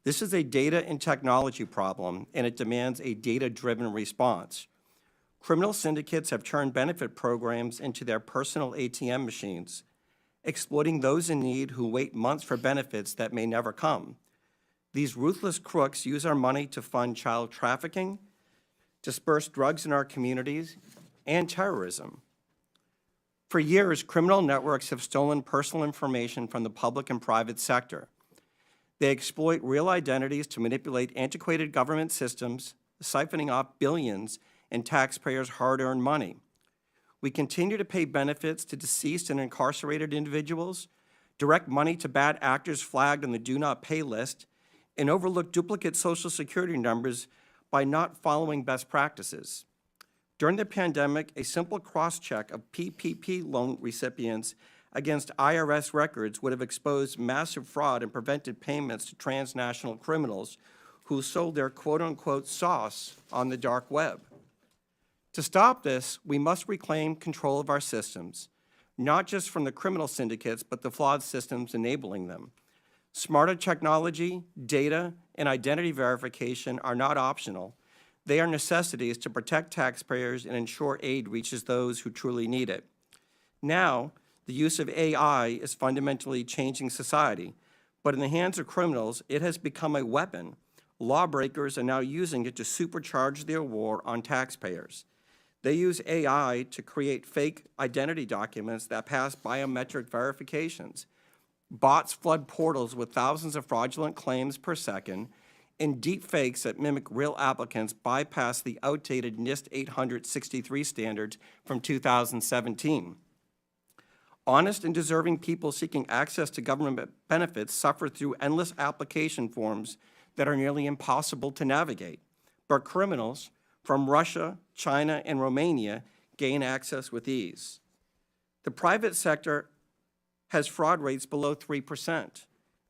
This is a data and technology problem, and it demands a data-driven response. Criminal syndicates have turned benefit programs into their personal ATM machines, exploiting those in need who wait months for benefits that may never come. These ruthless crooks use our money to fund child trafficking, disperse drugs in our communities, and terrorism. For years, criminal networks have stolen personal information from the public and private sector. They exploit real identities to manipulate antiquated government systems, siphoning off billions in taxpayers' hard-earned money. We continue to pay benefits to deceased and incarcerated individuals, direct money to bad actors flagged on the do not pay list, and overlook duplicate Social Security numbers by not following best practices. During the pandemic, a simple cross-check of PPP loan recipients against IRS records would have exposed massive fraud and prevented payments to transnational criminals who sold their quote-unquote sauce on the dark web. To stop this, we must reclaim control of our systems, not just from the criminal syndicates, but the flawed systems enabling them. Smarter technology, data, and identity verification are not optional. They are necessities to protect taxpayers and ensure aid reaches those who truly need it. Now, the use of AI is fundamentally changing society, but in the hands of criminals, it has become a weapon. Lawbreakers are now using it to supercharge their war on taxpayers. They use AI to create fake identity documents that pass biometric verifications. Bots flood portals with thousands of fraudulent claims per second, and deep fakes that mimic real applicants bypass the outdated NIST 863 standards from 2017. Honest and deserving people seeking access to government benefits suffer through endless application forms that are nearly impossible to navigate. But criminals from Russia, China, and Romania gain access with ease. The private sector has fraud rates below 3%.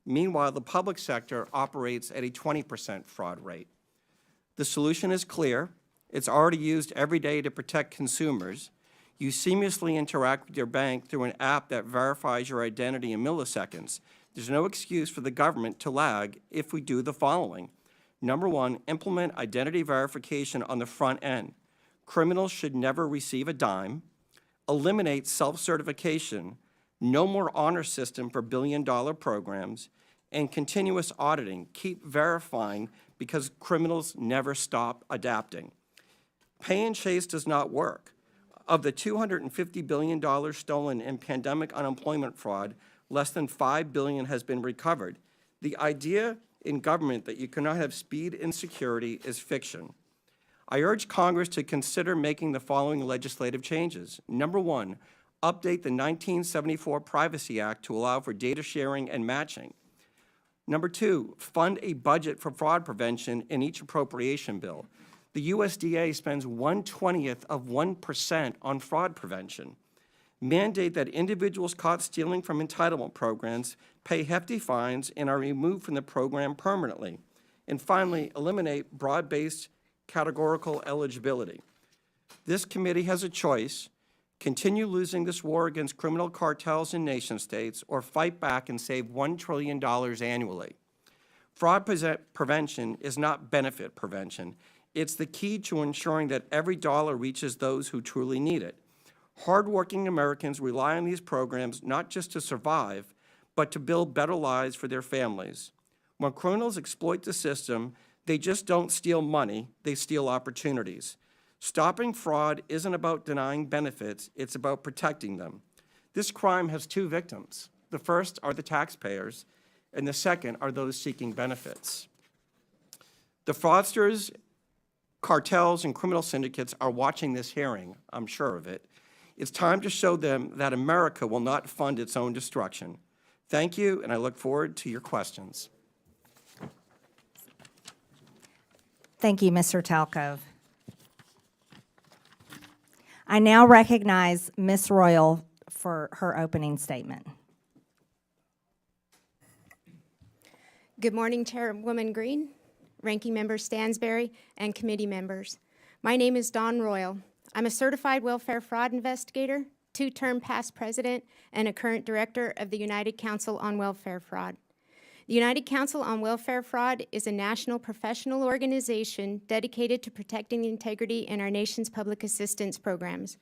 Meanwhile, the public sector operates at a 20% fraud rate. The solution is clear. It's already used every day to protect consumers. You seamlessly interact with your bank through an app that verifies your identity in milliseconds. There's no excuse for the government to lag if we do the following. Number one, implement identity verification on the front end. Criminals should never receive a dime. Eliminate self-certification. No more honor system for billion-dollar programs. And continuous auditing. Keep verifying because criminals never stop adapting. Pay and chase does not work. Of the $250 billion stolen in pandemic unemployment fraud, less than $5 billion has been recovered. The idea in government that you cannot have speed and security is fiction. I urge Congress to consider making the following legislative changes. Number one, update the 1974 Privacy Act to allow for data sharing and matching. Number two, fund a budget for fraud prevention in each appropriation bill. The USDA spends 1/20th of 1% on fraud prevention. Mandate that individuals caught stealing from entitlement programs pay hefty fines and are removed from the program permanently. And finally, eliminate broad-based categorical eligibility. This committee has a choice: continue losing this war against criminal cartels and nation states, or fight back and save $1 trillion annually. Fraud prevention is not benefit prevention. It's the key to ensuring that every dollar reaches those who truly need it. Hardworking Americans rely on these programs not just to survive, but to build better lives for their families. When criminals exploit the system, they just don't steal money, they steal opportunities. Stopping fraud isn't about denying benefits, it's about protecting them. This crime has two victims. The first are the taxpayers, and the second are those seeking benefits. The fraudsters, cartels, and criminal syndicates are watching this hearing, I'm sure of it. It's time to show them that America will not fund its own destruction. Thank you, and I look forward to your questions. Thank you, Mr. Talcove. I now recognize Ms. Royal for her opening statement. Good morning, Chairwoman Green, Ranking Member Stansberry, and committee members. My name is Dawn Royal. I'm a certified welfare fraud investigator, 2-term past president, and a current director of the United Council on Welfare Fraud. The United Council on Welfare Fraud is a national professional organization dedicated to protecting the integrity in our nation's public assistance programs.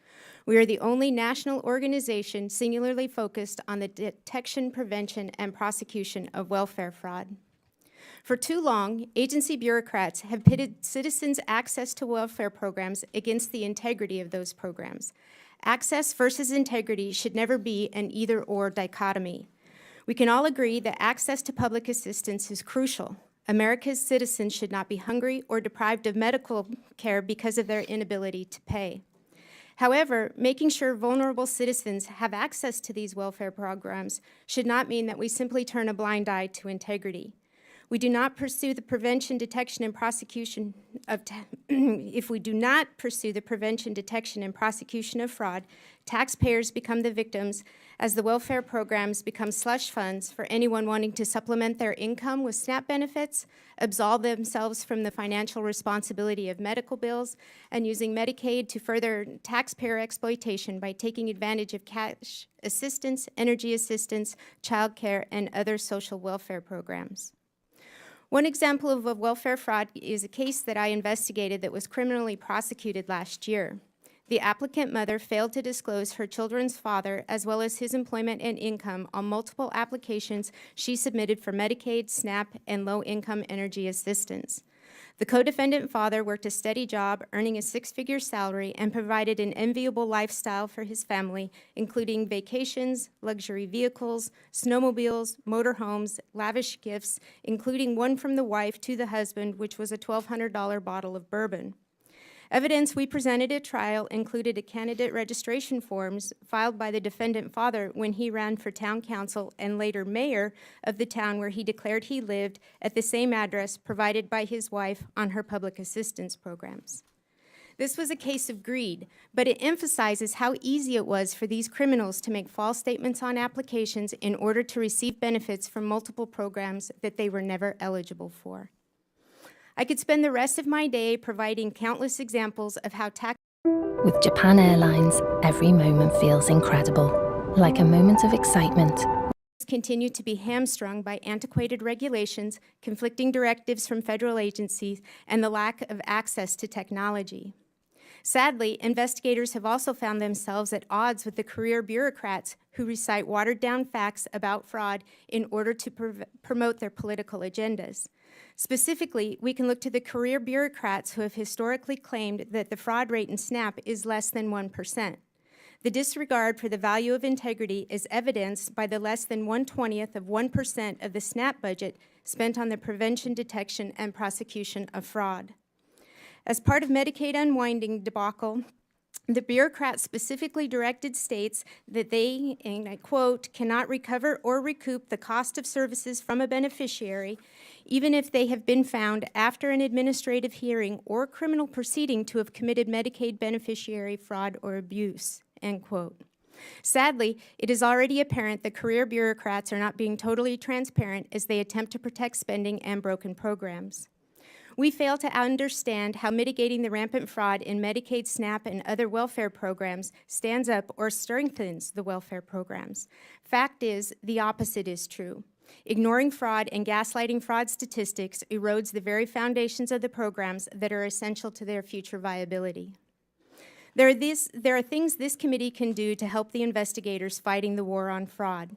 We are the only national organization singularly focused on the detection, prevention, and prosecution of welfare fraud. For too long, agency bureaucrats have pitted citizens' access to welfare programs against the integrity of those programs. Access versus integrity should never be an either-or dichotomy. We can all agree that access to public assistance is crucial. America's citizens should not be hungry or deprived of medical care because of their inability to pay. However, making sure vulnerable citizens have access to these welfare programs should not mean that we simply turn a blind eye to integrity. We do not pursue the prevention, detection, and prosecution of if we do not pursue the prevention, detection, and prosecution of fraud, taxpayers become the victims as the welfare programs become slush funds for anyone wanting to supplement their income with SNAP benefits, absolve themselves from the financial responsibility of medical bills, and using Medicaid to further taxpayer exploitation by taking advantage of cash assistance, energy assistance, child care, and other social welfare programs. One example of a welfare fraud is a case that I investigated that was criminally prosecuted last year. The applicant mother failed to disclose her children's father as well as his employment and income on multiple applications she submitted for Medicaid, SNAP, and low-income energy assistance. The co-defendant father worked a steady job, earning a six-figure salary, and provided an enviable lifestyle for his family, including vacations, luxury vehicles, snowmobiles, motorhomes, lavish gifts, including one from the wife to the husband, which was a $1,200 bottle of bourbon. Evidence we presented at trial included a candidate registration forms filed by the defendant father when he ran for town council and later mayor of the town where he declared he lived at the same address provided by his wife on her public assistance programs. This was a case of greed, but it emphasizes how easy it was for these criminals to make false statements on applications in order to receive benefits from multiple programs that they were never eligible for. I could spend the rest of my day providing countless examples of how tax. With Japan Airlines, every moment feels incredible, like a moment of excitement. Continue to be hamstrung by antiquated regulations, conflicting directives from federal agencies, and the lack of access to technology. Sadly, investigators have also found themselves at odds with the career bureaucrats who recite watered-down facts about fraud in order to promote their political agendas. Specifically, we can look to the career bureaucrats who have historically claimed that the fraud rate in SNAP is less than 1%. The disregard for the value of integrity is evidenced by the less than 1/20th of 1% of the SNAP budget spent on the prevention, detection, and prosecution of fraud. As part of Medicaid unwinding debacle, the bureaucrats specifically directed states that they, and I quote, cannot recover or recoup the cost of services from a beneficiary, even if they have been found after an administrative hearing or criminal proceeding to have committed Medicaid beneficiary fraud or abuse, end quote. Sadly, it is already apparent that career bureaucrats are not being totally transparent as they attempt to protect spending and broken programs. We fail to understand how mitigating the rampant fraud in Medicaid, SNAP, and other welfare programs stands up or strengthens the welfare programs. Fact is, the opposite is true. Ignoring fraud and gaslighting fraud statistics erodes the very foundations of the programs that are essential to their future viability. There are things this committee can do to help the investigators fighting the war on fraud.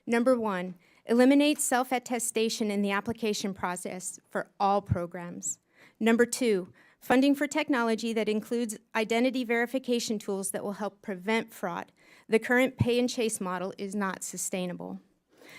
Number one, eliminate self-attestation in the application process for all programs. Number two, funding for technology that includes identity verification tools that will help prevent fraud. The current pay-and-chase model is not sustainable.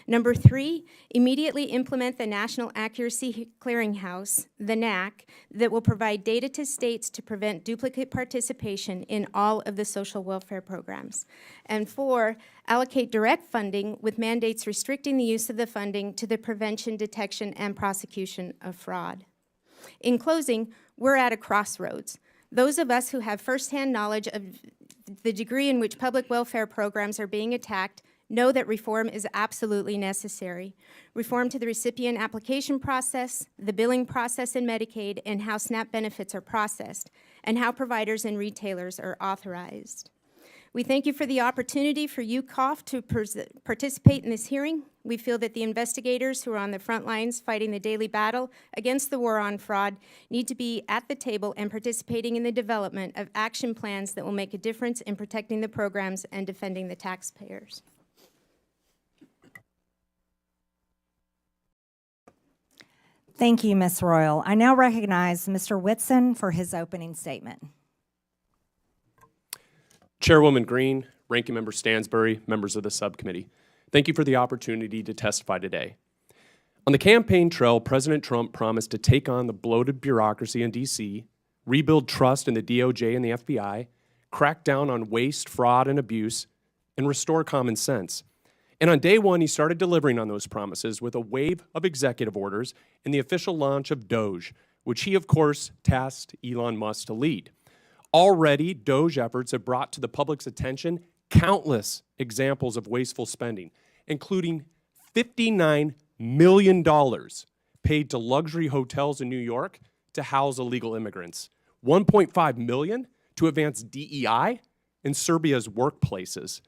Number three, immediately implement the National Accuracy Clearinghouse, the NAC, that will provide data to states to prevent duplicate participation in all of the social welfare programs. And four, allocate direct funding with mandates restricting the use of the funding to the prevention, detection, and prosecution of fraud. In closing, we're at a crossroads. Those of us who have firsthand knowledge of the degree in which public welfare programs are being attacked know that reform is absolutely necessary. Reform to the recipient application process, the billing process in Medicaid, and how SNAP benefits are processed, and how providers and retailers are authorized. We thank you for the opportunity for UCOF to participate in this hearing. We feel that the investigators who are on the front lines fighting the daily battle against the war on fraud need to be at the table and participating in the development of action plans that will make a difference in protecting the programs and defending the taxpayers. Thank you, Ms. Royal. I now recognize Mr. Whitson for his opening statement. Chairwoman Green, Ranking Member Stansbury, members of the subcommittee, thank you for the opportunity to testify today. On the campaign trail, President Trump promised to take on the bloated bureaucracy in D.C., rebuild trust in the DOJ and the FBI, crack down on waste, fraud, and abuse, and restore common sense. And on day one, he started delivering on those promises with a wave of executive orders and the official launch of Doge, which he, of course, tasked Elon Musk to lead. Already, Doge efforts have brought to the public's attention countless examples of wasteful spending, including $59 million paid to luxury hotels in New York to house illegal immigrants, $1.5 million to advance DEI in Serbia's workplaces,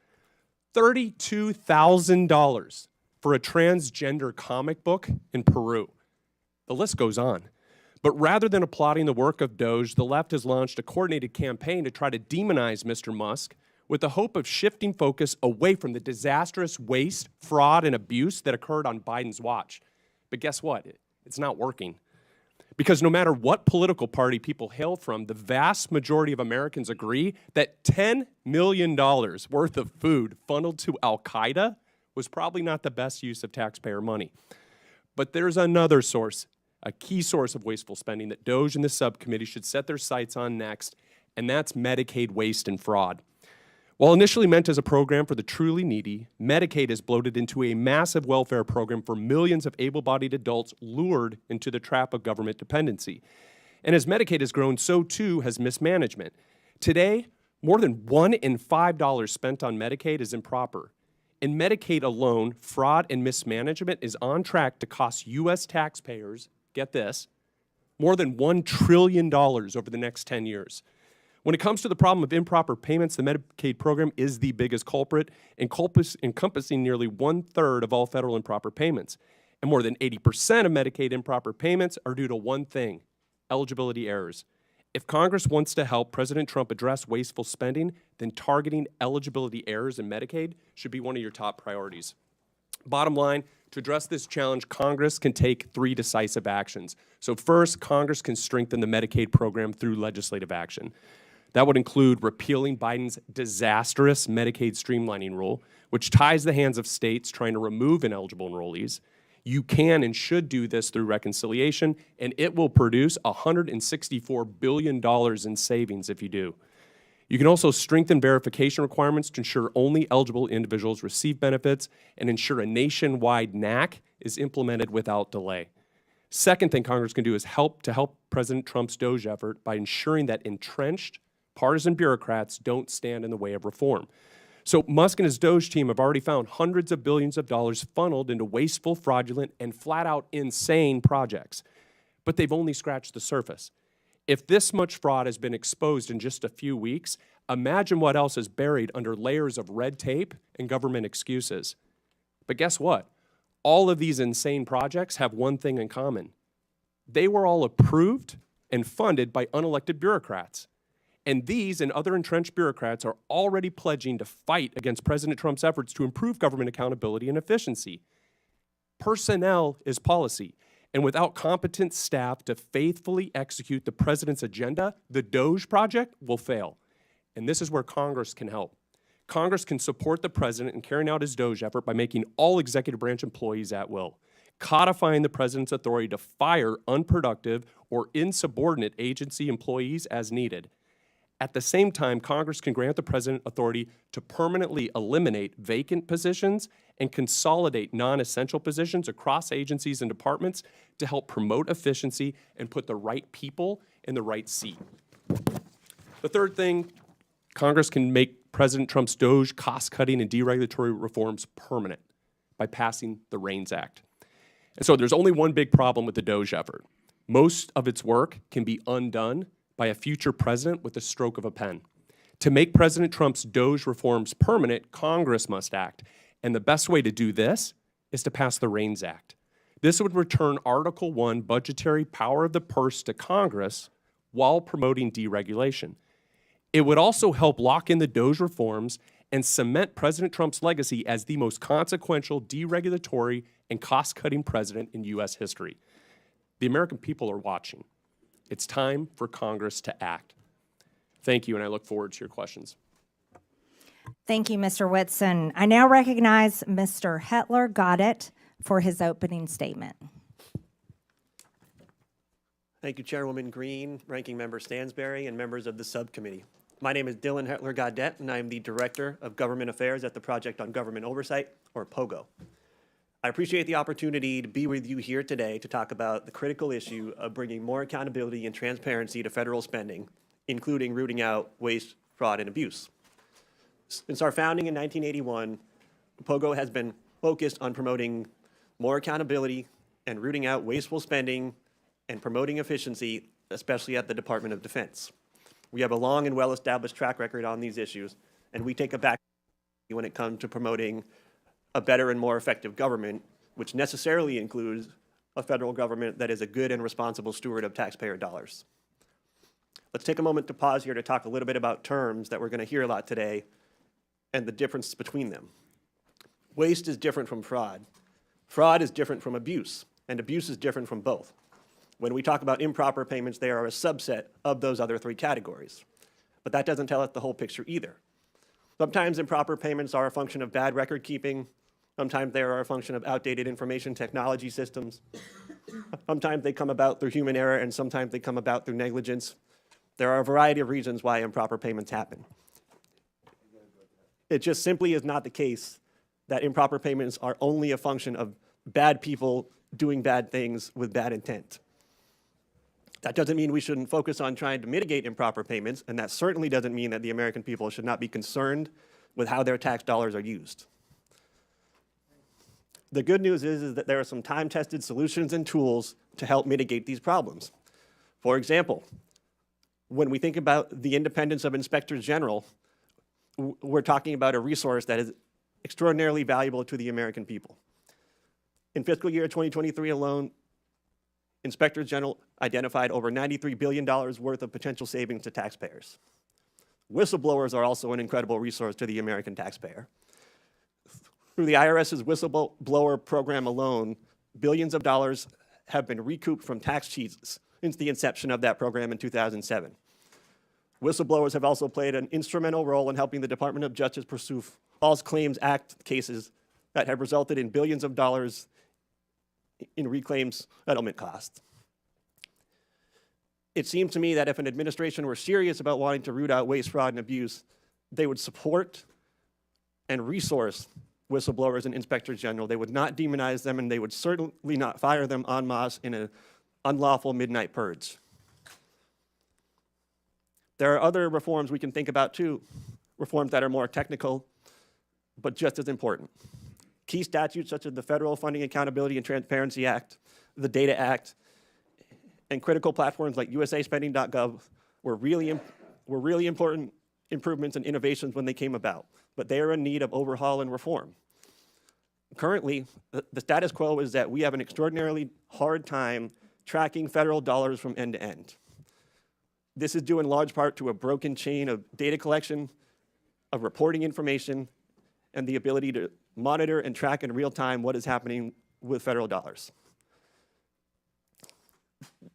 $32,000 for a transgender comic book in Peru. The list goes on. But rather than applauding the work of Doge, the left has launched a coordinated campaign to try to demonize Mr. Musk with the hope of shifting focus away from the disastrous waste, fraud, and abuse that occurred on Biden's watch. But guess what? It's not working. Because no matter what political party people hail from, the vast majority of Americans agree that $10 million worth of food funneled to Al-Qaeda was probably not the best use of taxpayer money. But there's another source, a key source of wasteful spending that Doge and the subcommittee should set their sights on next, and that's Medicaid waste and fraud. While initially meant as a program for the truly needy, Medicaid has bloated into a massive welfare program for millions of able-bodied adults lured into the trap of government dependency. And as Medicaid has grown, so too has mismanagement. Today, more than $1 in $5 spent on Medicaid is improper. In Medicaid alone, fraud and mismanagement is on track to cost U.S. taxpayers, get this, more than $1 trillion over the next 10 years. When it comes to the problem of improper payments, the Medicaid program is the biggest culprit, encompassing nearly 1/3 of all federal improper payments. And more than 80% of Medicaid improper payments are due to one thing: eligibility errors. If Congress wants to help President Trump address wasteful spending, then targeting eligibility errors in Medicaid should be one of your top priorities. Bottom line, to address this challenge, Congress can take 3 decisive actions. So first, Congress can strengthen the Medicaid program through legislative action. That would include repealing Biden's disastrous Medicaid streamlining rule, which ties the hands of states trying to remove ineligible enrollees. You can and should do this through reconciliation, and it will produce $164 billion in savings if you do. You can also strengthen verification requirements to ensure only eligible individuals receive benefits and ensure a nationwide NAC is implemented without delay. Second thing Congress can do is help President Trump's Doge effort by ensuring that entrenched partisan bureaucrats don't stand in the way of reform. So Musk and his Doge team have already found hundreds of billions of dollars funneled into wasteful, fraudulent, and flat-out insane projects. But they've only scratched the surface. If this much fraud has been exposed in just a few weeks, imagine what else is buried under layers of red tape and government excuses. But guess what? All of these insane projects have one thing in common. They were all approved and funded by unelected bureaucrats. And these and other entrenched bureaucrats are already pledging to fight against President Trump's efforts to improve government accountability and efficiency. Personnel is policy. And without competent staff to faithfully execute the president's agenda, the Doge project will fail. And this is where Congress can help. Congress can support the president in carrying out his Doge effort by making all executive branch employees at will, codifying the president's authority to fire unproductive or insubordinate agency employees as needed. At the same time, Congress can grant the president authority to permanently eliminate vacant positions and consolidate non-essential positions across agencies and departments to help promote efficiency and put the right people in the right seat. The third thing, Congress can make President Trump's Doge cost-cutting and deregulatory reforms permanent by passing the REINS Act. And so there's only one big problem with the Doge effort. Most of its work can be undone by a future president with the stroke of a pen. To make President Trump's Doge reforms permanent, Congress must act. And the best way to do this is to pass the REINS Act. This would return Article 1 budgetary power of the purse to Congress while promoting deregulation. It would also help lock in the Doge reforms and cement President Trump's legacy as the most consequential deregulatory and cost-cutting president in U.S. history. The American people are watching. It's time for Congress to act. Thank you, and I look forward to your questions. Thank you, Mr. Whitson. I now recognize Mr. Hetler Goddett for his opening statement. Thank you, Chairwoman Green, Ranking Member Stansberry, and members of the subcommittee. My name is Dylan Hetler Goddett, and I am the Director of Government Affairs at the Project on Government Oversight, or POGO. I appreciate the opportunity to be with you here today to talk about the critical issue of bringing more accountability and transparency to federal spending, including rooting out waste, fraud, and abuse. Since our founding in 1981, POGO has been focused on promoting more accountability and rooting out wasteful spending and promoting efficiency, especially at the Department of Defense. We have a long and well-established track record on these issues, and we take a back when it comes to promoting a better and more effective government, which necessarily includes a federal government that is a good and responsible steward of taxpayer dollars. Let's take a moment to pause here to talk a little bit about terms that we're going to hear a lot today and the difference between them. Waste is different from fraud. Fraud is different from abuse, and abuse is different from both. When we talk about improper payments, they are a subset of those other three categories. But that doesn't tell us the whole picture either. Sometimes improper payments are a function of bad record keeping. Sometimes they are a function of outdated information technology systems. Sometimes they come about through human error, and sometimes they come about through negligence. There are a variety of reasons why improper payments happen. It just simply is not the case that improper payments are only a function of bad people doing bad things with bad intent. That doesn't mean we shouldn't focus on trying to mitigate improper payments, and that certainly doesn't mean that the American people should not be concerned with how their tax dollars are used. The good news is that there are some time-tested solutions and tools to help mitigate these problems. For example, when we think about the independence of inspectors general, we're talking about a resource that is extraordinarily valuable to the American people. In fiscal year 2023 alone, inspectors general identified over $93 billion worth of potential savings to taxpayers. Whistleblowers are also an incredible resource to the American taxpayer. Through the IRS's whistleblower program alone, billions of dollars have been recouped from tax cheats since the inception of that program in 2007. Whistleblowers have also played an instrumental role in helping the Department of Justice pursue False Claims Act cases that have resulted in billions of dollars in reclaims settlement costs. It seems to me that if an administration were serious about wanting to root out waste, fraud, and abuse, they would support and resource whistleblowers and inspectors general. They would not demonize them, and they would certainly not fire them en masse in an unlawful midnight purge. There are other reforms we can think about too, reforms that are more technical, but just as important. Key statutes such as the Federal Funding Accountability and Transparency Act, the Data Act, and critical platforms like usaspending.gov were really important improvements and innovations when they came about, but they are in need of overhaul and reform. Currently, the status quo is that we have an extraordinarily hard time tracking federal dollars from end to end. This is due in large part to a broken chain of data collection, of reporting information, and the ability to monitor and track in real time what is happening with federal dollars.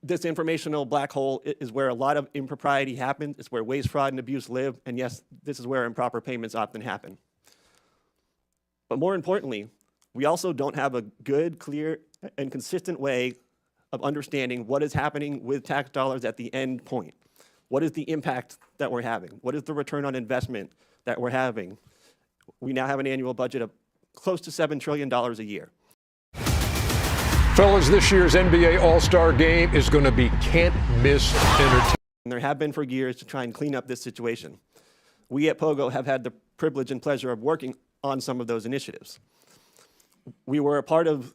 This informational black hole is where a lot of impropriety happens. It's where waste, fraud, and abuse live. And yes, this is where improper payments often happen. But more importantly, we also don't have a good, clear, and consistent way of understanding what is happening with tax dollars at the end point. What is the impact that we're having? What is the return on investment that we're having? We now have an annual budget of close to $7 trillion a year. Fellas, this year's NBA All-Star Game is going to be can't-miss entertainment. And there have been for years to try and clean up this situation. We at POGO have had the privilege and pleasure of working on some of those initiatives. We were a part of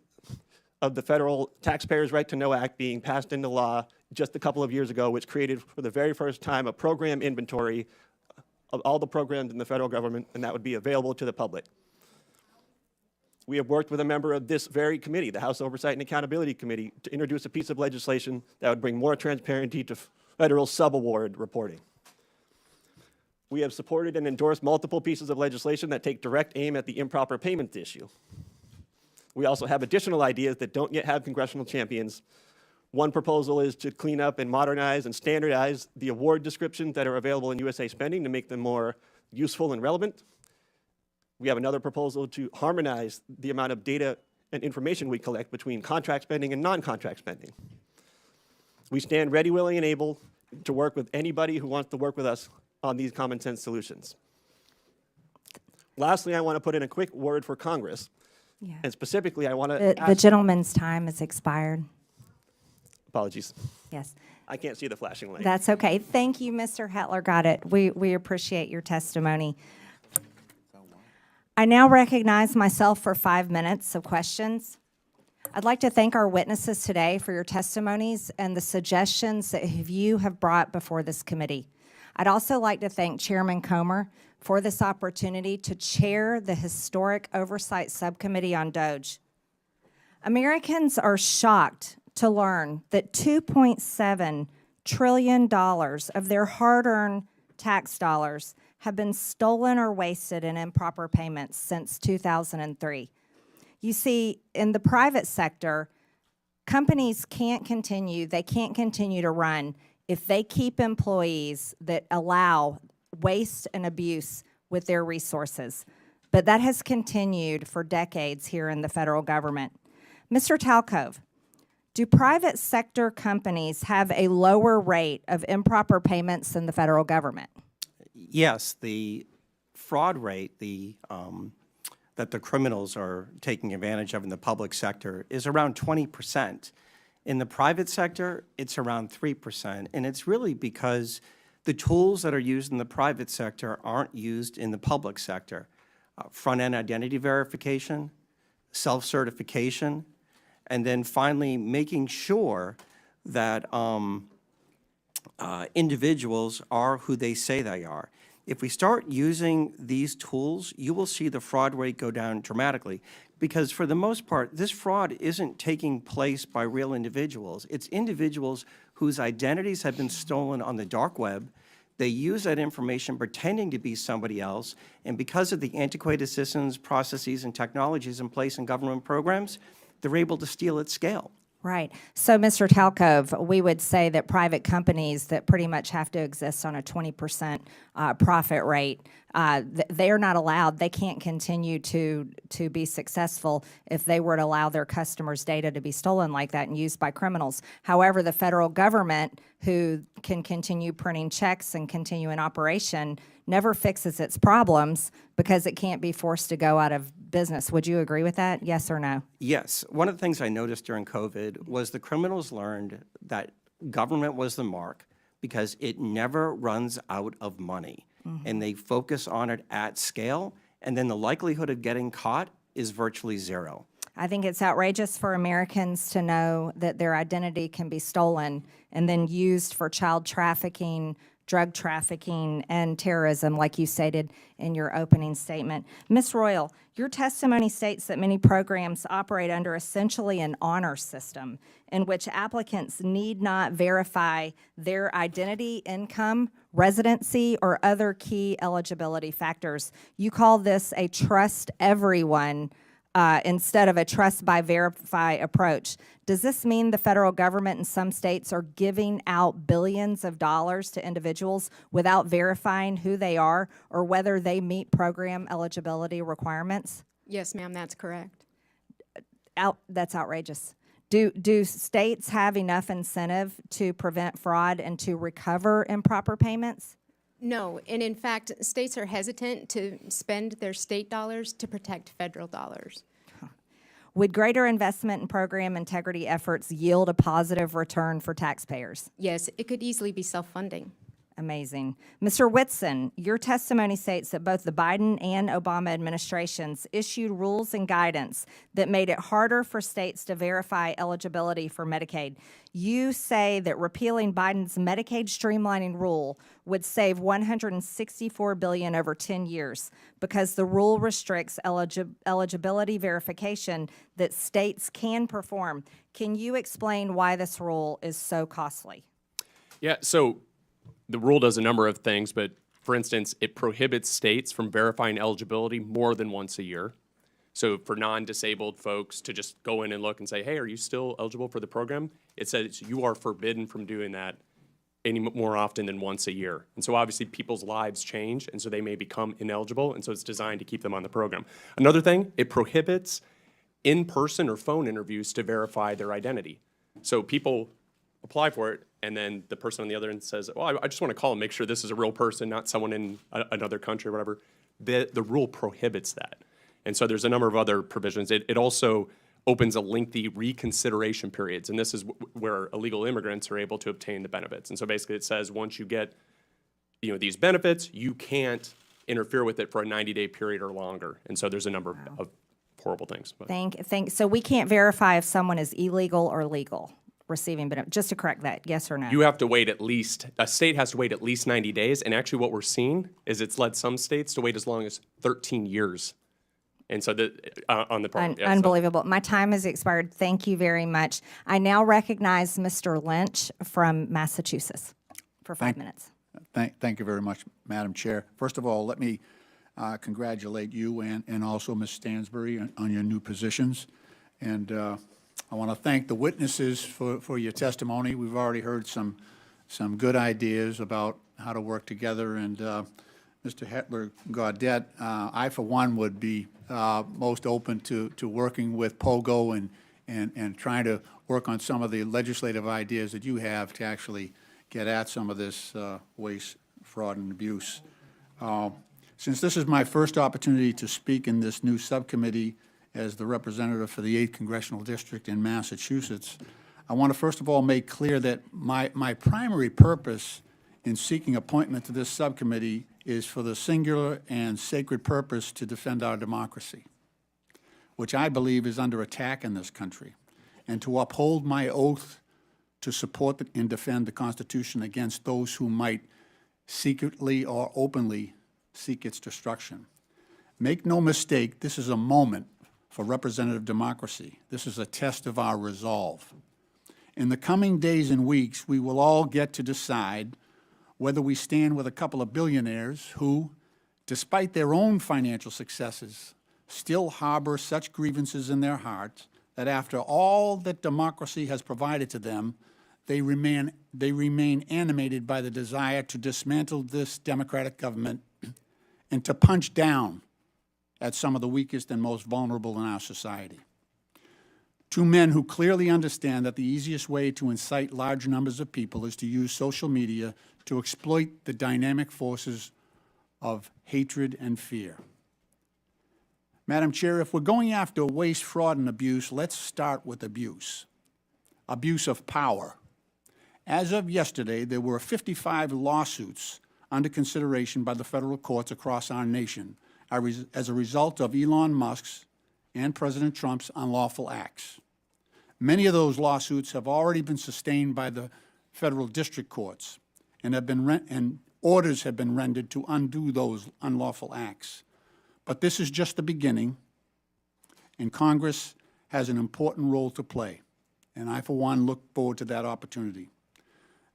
the Federal Taxpayers' Right to Know Act being passed into law just a couple of years ago, which created for the very first time a program inventory of all the programs in the federal government, and that would be available to the public. We have worked with a member of this very committee, the House Oversight and Accountability Committee, to introduce a piece of legislation that would bring more transparency to federal subaward reporting. We have supported and endorsed multiple pieces of legislation that take direct aim at the improper payments issue. We also have additional ideas that don't yet have congressional champions. One proposal is to clean up and modernize and standardize the award descriptions that are available in USA Spending to make them more useful and relevant. We have another proposal to harmonize the amount of data and information we collect between contract spending and non-contract spending. We stand ready, willing, and able to work with anybody who wants to work with us on these common sense solutions. Lastly, I want to put in a quick word for Congress. Yeah. And specifically, I want to The gentleman's time has expired. Apologies. Yes. I can't see the flashing light. That's okay. Thank you, Mr. Hetler. Got it. We appreciate your testimony. I now recognize myself for 5 minutes of questions. I'd like to thank our witnesses today for your testimonies and the suggestions that you have brought before this committee. I'd also like to thank Chairman Comer for this opportunity to chair the Historic Oversight Subcommittee on Doge. Americans are shocked to learn that $2.7 trillion of their hard-earned tax dollars have been stolen or wasted in improper payments since 2003. You see, in the private sector, companies can't continue to run if they keep employees that allow waste and abuse with their resources. But that has continued for decades here in the federal government. Mr. Talcove, do private sector companies have a lower rate of improper payments than the federal government? Yes, the fraud rate that the criminals are taking advantage of in the public sector is around 20%. In the private sector, it's around 3%, and it's really because the tools that are used in the private sector aren't used in the public sector. Front-end identity verification, self-certification, and then finally making sure that individuals are who they say they are. If we start using these tools, you will see the fraud rate go down dramatically, because for the most part, this fraud isn't taking place by real individuals. It's individuals whose identities have been stolen on the dark web. They use that information pretending to be somebody else, and because of the antiquated systems, processes, and technologies in place in government programs, they're able to steal at scale. Right. So, Mr. Talcove, we would say that private companies that pretty much have to exist on a 20% profit rate, they are not allowed. They can't continue to be successful if they were to allow their customers' data to be stolen like that and used by criminals. However, the federal government, who can continue printing checks and continue in operation, never fixes its problems because it can't be forced to go out of business. Would you agree with that? Yes or no? Yes. One of the things I noticed during COVID was the criminals learned that government was the mark because it never runs out of money. And they focus on it at scale, and then the likelihood of getting caught is virtually zero. I think it's outrageous for Americans to know that their identity can be stolen and then used for child trafficking, drug trafficking, and terrorism, like you stated in your opening statement. Ms. Royal, your testimony states that many programs operate under essentially an honor system in which applicants need not verify their identity, income, residency, or other key eligibility factors. You call this a trust everyone instead of a trust by verify approach. Does this mean the federal government in some states are giving out billions of dollars to individuals without verifying who they are or whether they meet program eligibility requirements? Yes, ma'am, that's correct. That's outrageous. Do states have enough incentive to prevent fraud and to recover improper payments? No, and in fact, states are hesitant to spend their state dollars to protect federal dollars. Would greater investment in program integrity efforts yield a positive return for taxpayers? Yes, it could easily be self-funding. Amazing. Mr. Whitson, your testimony states that both the Biden and Obama administrations issued rules and guidance that made it harder for states to verify eligibility for Medicaid. You say that repealing Biden's Medicaid streamlining rule would save $164 billion over 10 years because the rule restricts eligibility verification that states can perform. Can you explain why this rule is so costly? Yeah, so the rule does a number of things, but for instance, it prohibits states from verifying eligibility more than once a year. So for non-disabled folks to just go in and look and say, hey, are you still eligible for the program? It says you are forbidden from doing that any more often than once a year. And so obviously people's lives change, and so they may become ineligible, and so it's designed to keep them on the program. Another thing, it prohibits in-person or phone interviews to verify their identity. So people apply for it, and then the person on the other end says, well, I just want to call and make sure this is a real person, not someone in another country or whatever. The rule prohibits that. And so there's a number of other provisions. It also opens a lengthy reconsideration periods, and this is where illegal immigrants are able to obtain the benefits. And so basically it says once you get these benefits, you can't interfere with it for a 90-day period or longer. And so there's a number of horrible things. But. So we can't verify if someone is illegal or legal receiving benefits. Just to correct that, yes or no? You have to wait a state has to wait at least 90 days. And actually what we're seeing is it's led some states to wait as long as 13 years. And so on the program. Unbelievable. My time has expired. Thank you very much. I now recognize Mr. Lynch from Massachusetts for 5 minutes. Thank you very much, Madam Chair. First of all, let me congratulate you and also Ms. Stansbury on your new positions. And I want to thank the witnesses for your testimony. We've already heard some good ideas about how to work together. And Mr. Hetler-Gaudette, I, for one, would be most open to working with POGO and trying to work on some of the legislative ideas that you have to actually get at some of this waste, fraud, and abuse. Since this is my first opportunity to speak in this new subcommittee as the representative for the 8th Congressional District in Massachusetts, I want to first of all make clear that my primary purpose in seeking appointment to this subcommittee is for the singular and sacred purpose to defend our democracy, which I believe is under attack in this country, and to uphold my oath to support and defend the Constitution against those who might secretly or openly seek its destruction. Make no mistake, this is a moment for representative democracy. This is a test of our resolve. In the coming days and weeks, we will all get to decide whether we stand with a couple of billionaires who, despite their own financial successes, still harbor such grievances in their hearts that after all that democracy has provided to them, they remain animated by the desire to dismantle this democratic government and to punch down at some of the weakest and most vulnerable in our society. Two men who clearly understand that the easiest way to incite large numbers of people is to use social media to exploit the dynamic forces of hatred and fear. Madam Chair, if we're going after waste, fraud, and abuse, let's start with abuse. Abuse of power. As of yesterday, there were 55 lawsuits under consideration by the federal courts across our nation as a result of Elon Musk's and President Trump's unlawful acts. Many of those lawsuits have already been sustained by the federal district courts and orders have been rendered to undo those unlawful acts. But this is just the beginning, and Congress has an important role to play, and I, for one, look forward to that opportunity.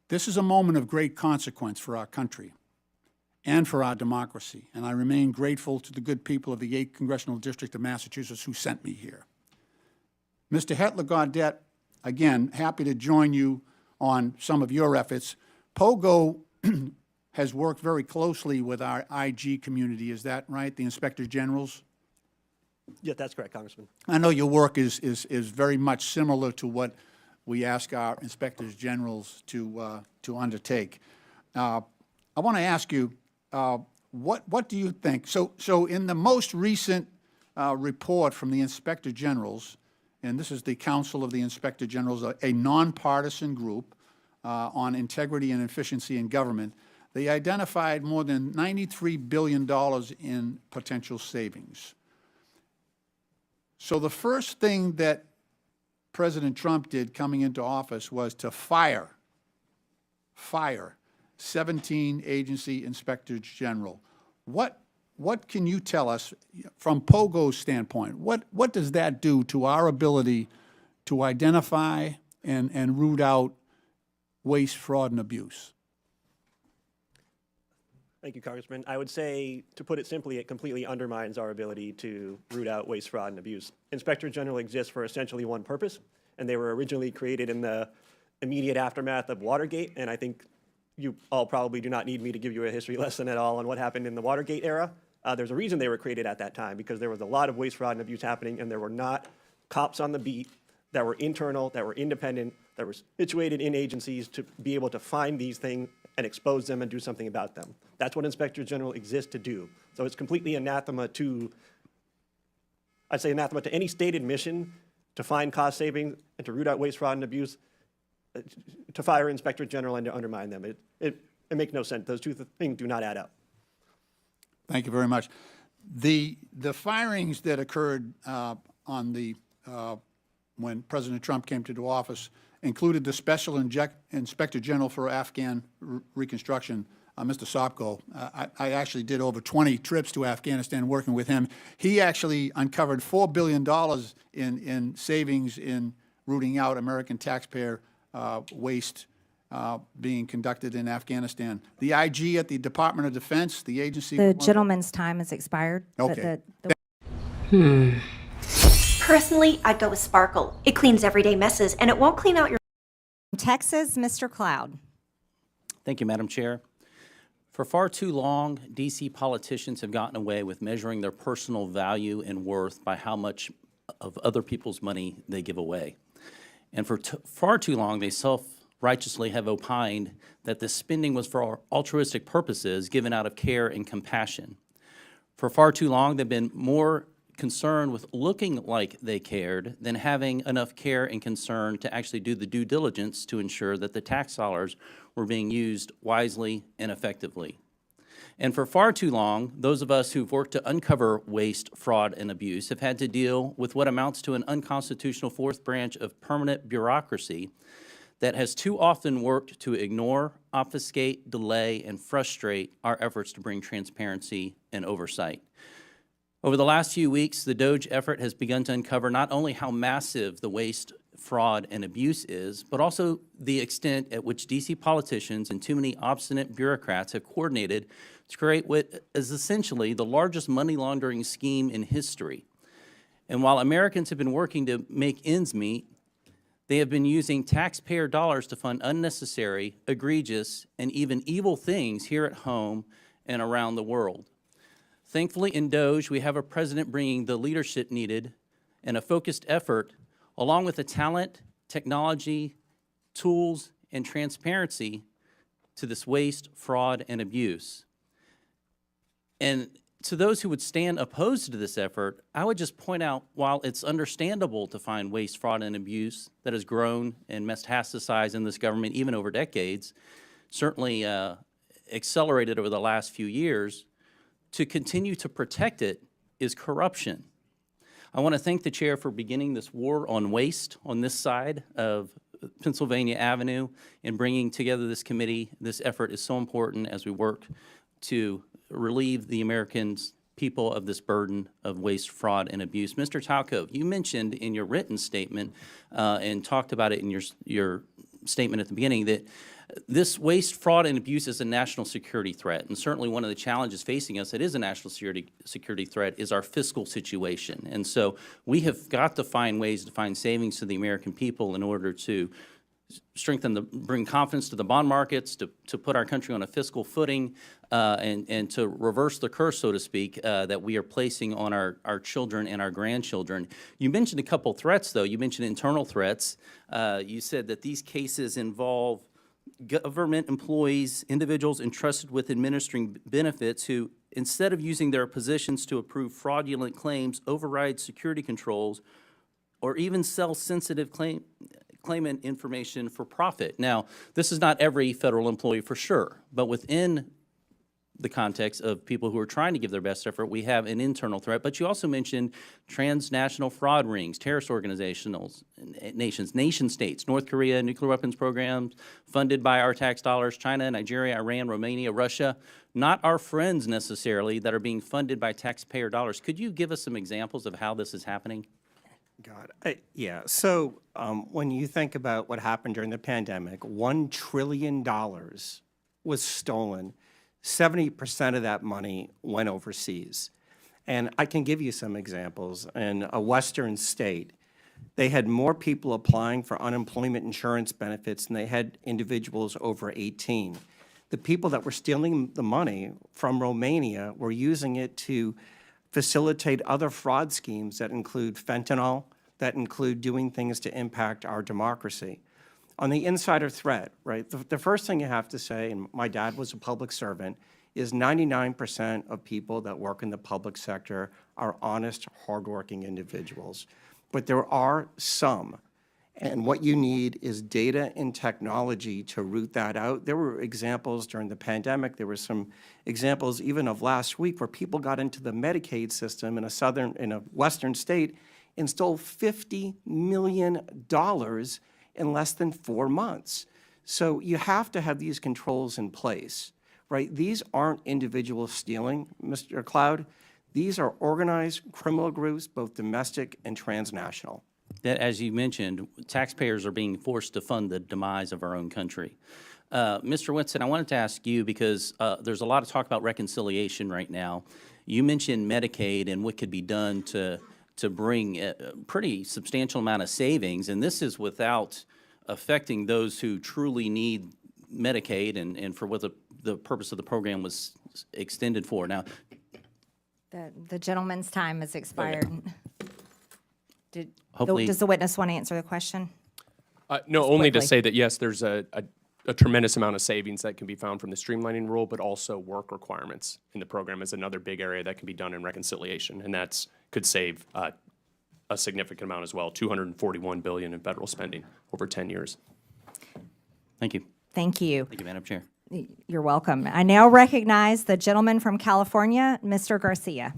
This is a moment of great consequence for our country and for our democracy, and I remain grateful to the good people of the 8th Congressional District of Massachusetts who sent me here. Mr. Hetler-Gaudette, again, happy to join you on some of your efforts. POGO has worked very closely with our IG community, is that right, the Inspector Generals? Yeah, that's correct, Congressman. I know your work is very much similar to what we ask our Inspectors Generals to undertake. I want to ask you, what do you think? So in the most recent report from the Inspector Generals, and this is the Council of the Inspector Generals, a nonpartisan group on integrity and efficiency in government, They identified more than $93 billion in potential savings. So the first thing that President Trump did coming into office was to fire 17 agency inspectors general. What can you tell us from POGO's standpoint? What does that do to our ability to identify and root out waste, fraud, and abuse? Thank you, Congressman. I would say, to put it simply, it completely undermines our ability to root out waste, fraud, and abuse. Inspector General exists for essentially one purpose, and they were originally created in the immediate aftermath of Watergate, and I think you all probably do not need me to give you a history lesson at all on what happened in the Watergate era. There's a reason they were created at that time, because there was a lot of waste, fraud, and abuse happening, and there were not cops on the beat that were internal, that were independent, that were situated in agencies to be able to find these things and expose them and do something about them. That's what Inspector General exists to do. So it's completely anathema to, I'd say anathema to any stated mission to find cost savings and to root out waste, fraud, and abuse, to fire Inspector General and to undermine them. It makes no sense. Those two things do not add up. Thank you very much. The firings that occurred on the when President Trump came to office included the Special Inspector General for Afghan Reconstruction, Mr. Sopko. I actually did over 20 trips to Afghanistan working with him. He actually uncovered $4 billion in savings in rooting out American taxpayer waste being conducted in Afghanistan. The IG at the Department of Defense, the agency... The gentleman's time has expired. Okay. Personally, I'd go with Sparkle. It cleans everyday messes, and it won't clean out your... Texas, Mr. Cloud. Thank you, Madam Chair. For far too long, D.C. politicians have gotten away with measuring their personal value and worth by how much of other people's money they give away. And for far too long, they self-righteously have opined that this spending was for altruistic purposes given out of care and compassion. For far too long, they've been more concerned with looking like they cared than having enough care and concern to actually do the due diligence to ensure that the tax dollars were being used wisely and effectively. And for far too long, those of us who've worked to uncover waste, fraud, and abuse have had to deal with what amounts to an unconstitutional fourth branch of permanent bureaucracy that has too often worked to ignore, obfuscate, delay, and frustrate our efforts to bring transparency and oversight. Over the last few weeks, the Doge effort has begun to uncover not only how massive the waste, fraud, and abuse is, but also the extent at which D.C. politicians and too many obstinate bureaucrats have coordinated to create what is essentially the largest money laundering scheme in history. And while Americans have been working to make ends meet, they have been using taxpayer dollars to fund unnecessary, egregious, and even evil things here at home and around the world. Thankfully, in Doge, we have a president bringing the leadership needed and a focused effort, along with the talent, technology, tools, and transparency to this waste, fraud, and abuse. And to those who would stand opposed to this effort, I would just point out, while it's understandable to find waste, fraud, and abuse that has grown and metastasized in this government even over decades, certainly accelerated over the last few years, to continue to protect it is corruption. I want to thank the chair for beginning this war on waste on this side of Pennsylvania Avenue and bringing together this committee. This effort is so important as we work to relieve the American people of this burden of waste, fraud, and abuse. Mr. Talco, you mentioned in your written statement and talked about it in your statement at the beginning that this waste, fraud, and abuse is a national security threat, and certainly one of the challenges facing us that is a national security threat is our fiscal situation. And so we have got to find ways to find savings to the American people in order to bring confidence to the bond markets, to put our country on a fiscal footing, and to reverse the curse, so to speak, that we are placing on our children and our grandchildren. You mentioned a couple threats, though. You mentioned internal threats. You said that these cases involve government employees, individuals entrusted with administering benefits who, instead of using their positions to approve fraudulent claims, override security controls, or even sell sensitive claimant information for profit. Now, this is not every federal employee for sure, but within the context of people who are trying to give their best effort, we have an internal threat. But you also mentioned transnational fraud rings, terrorist organizations, nation states, North Korea, nuclear weapons programs funded by our tax dollars, China, Nigeria, Iran, Romania, Russia, not our friends necessarily that are being funded by taxpayer dollars. Could you give us some examples of how this is happening? God, yeah. So when you think about what happened during the pandemic, $1 trillion was stolen. 70% of that money went overseas. And I can give you some examples. In a Western state, they had more people applying for unemployment insurance benefits than they had individuals over 18. The people that were stealing the money from Romania were using it to facilitate other fraud schemes that include fentanyl, that include doing things to impact our democracy. On the insider threat, right, the first thing you have to say, and my dad was a public servant, is 99% of people that work in the public sector are honest, hardworking individuals. But there are some, and what you need is data and technology to root that out. There were examples during the pandemic. There were some examples even of last week where people got into the Medicaid system in a Western state and stole $50 million in less than 4 months. So you have to have these controls in place, right? These aren't individuals stealing, Mr. Cloud. These are organized criminal groups, both domestic and transnational. That, as you mentioned, taxpayers are being forced to fund the demise of our own country. Mr. Whitson, I wanted to ask you, because there's a lot of talk about reconciliation right now. You mentioned Medicaid and what could be done to bring a pretty substantial amount of savings, and this is without affecting those who truly need Medicaid and for what the purpose of the program was extended for. Now, The gentleman's time has expired. Hopefully- Does the witness want to answer the question? No, Just only to quickly. say that, yes, there's a tremendous amount of savings that can be found from the streamlining rule, but also work requirements in the program is another big area that can be done in reconciliation, and that's could save a significant amount as well, $241 billion in federal spending over 10 years. thank you. Thank you. Thank you, Madam Chair. You're welcome. I now recognize the gentleman from California, Mr. Garcia.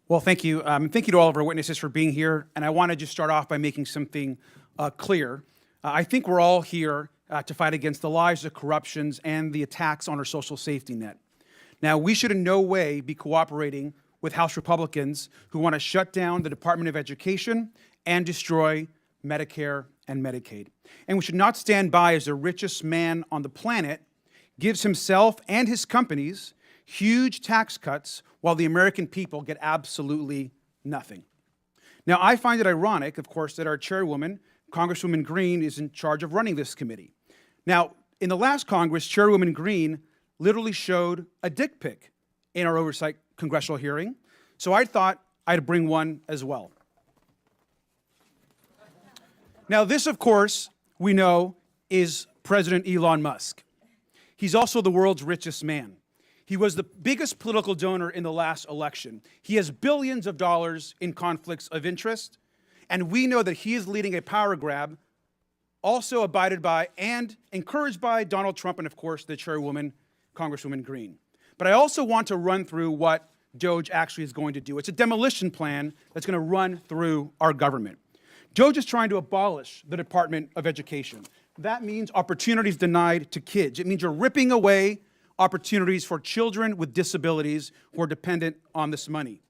Well, thank you. Thank you to all of our witnesses for being here. And I want to just start off by making something clear. I think we're all here to fight against the lies, the corruptions, and the attacks on our social safety net. Now, we should in no way be cooperating with House Republicans who want to shut down the Department of Education and destroy Medicare and Medicaid. And we should not stand by as the richest man on the planet gives himself and his companies huge tax cuts while the American people get absolutely nothing. Now, I find it ironic, of course, that our chairwoman, Congresswoman Green, is in charge of running this committee. Now, in the last Congress, Chairwoman Green literally showed a dick pic in our oversight congressional hearing, so I thought I'd bring one as well. Now, this, of course, we know is President Elon Musk. He's also the world's richest man. He was the biggest political donor in the last election. He has billions of dollars in conflicts of interest, and we know that he is leading a power grab, also abided by and encouraged by Donald Trump and, of course, the chairwoman, Congresswoman Green. But I also want to run through what Doge actually is going to do. It's a demolition plan that's going to run through our government. Doge is trying to abolish the Department of Education. That means opportunities denied to kids. It means you're ripping away opportunities for children with disabilities who are dependent on this money.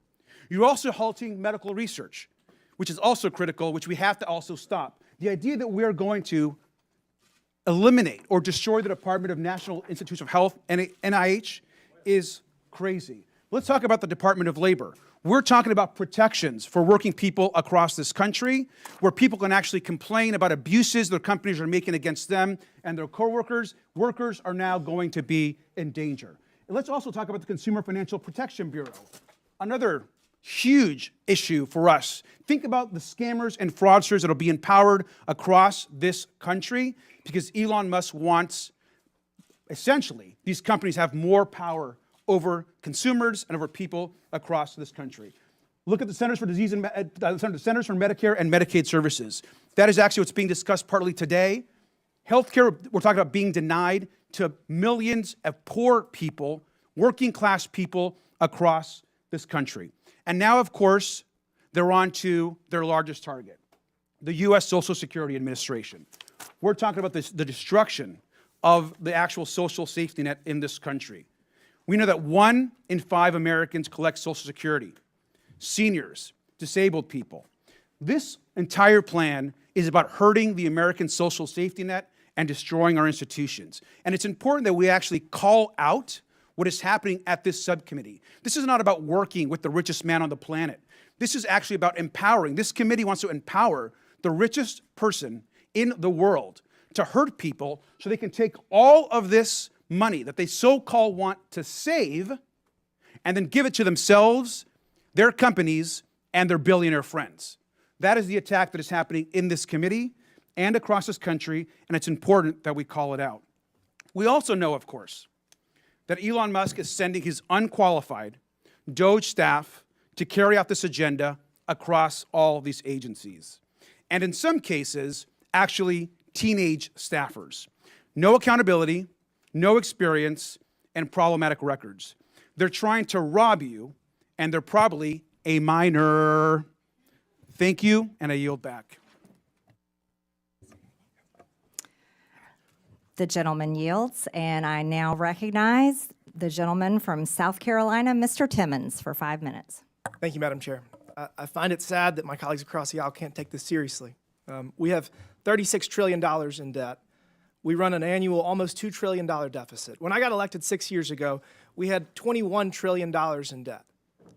You're also halting medical research, which is also critical, which we have to also stop. The idea that we're going to eliminate or destroy the Department of National Institutes of Health, NIH, is crazy. Let's talk about the Department of Labor. We're talking about protections for working people across this country, where people can actually complain about abuses their companies are making against them and their coworkers. Workers are now going to be in danger. And let's also talk about the Consumer Financial Protection Bureau, another huge issue for us. Think about the scammers and fraudsters that will be empowered across this country because Elon Musk wants, essentially, these companies have more power over consumers and over people across this country. Look at the Centers for Disease and Centers for Medicare and Medicaid Services. That is actually what's being discussed partly today. Healthcare, we're talking about being denied to millions of poor people, working class people across this country. And now, of course, they're on to their largest target, the U.S. Social Security Administration. We're talking about the destruction of the actual social safety net in this country. We know that 1 in 5 Americans collect Social Security. Seniors, disabled people. This entire plan is about hurting the American social safety net and destroying our institutions. And it's important that we actually call out what is happening at this subcommittee. This is not about working with the richest man on the planet. This is actually about empowering. This committee wants to empower the richest person in the world to hurt people so they can take all of this money that they so-called want to save and then give it to themselves, their companies, and their billionaire friends. That is the attack that is happening in this committee and across this country, and it's important that we call it out. We also know, of course, that Elon Musk is sending his unqualified Doge staff to carry out this agenda across all these agencies. And in some cases, actually teenage staffers. No accountability, no experience, and problematic records. They're trying to rob you, and they're probably a minor. Thank you, and I yield back. The gentleman yields, and I now recognize the gentleman from South Carolina, Mr. Timmons, for 5 minutes. Thank you, Madam Chair. I find it sad that my colleagues across the aisle can't take this seriously. We have $36 trillion in debt. We run an annual almost $2 trillion deficit. When I got elected 6 years ago, we had $21 trillion in debt.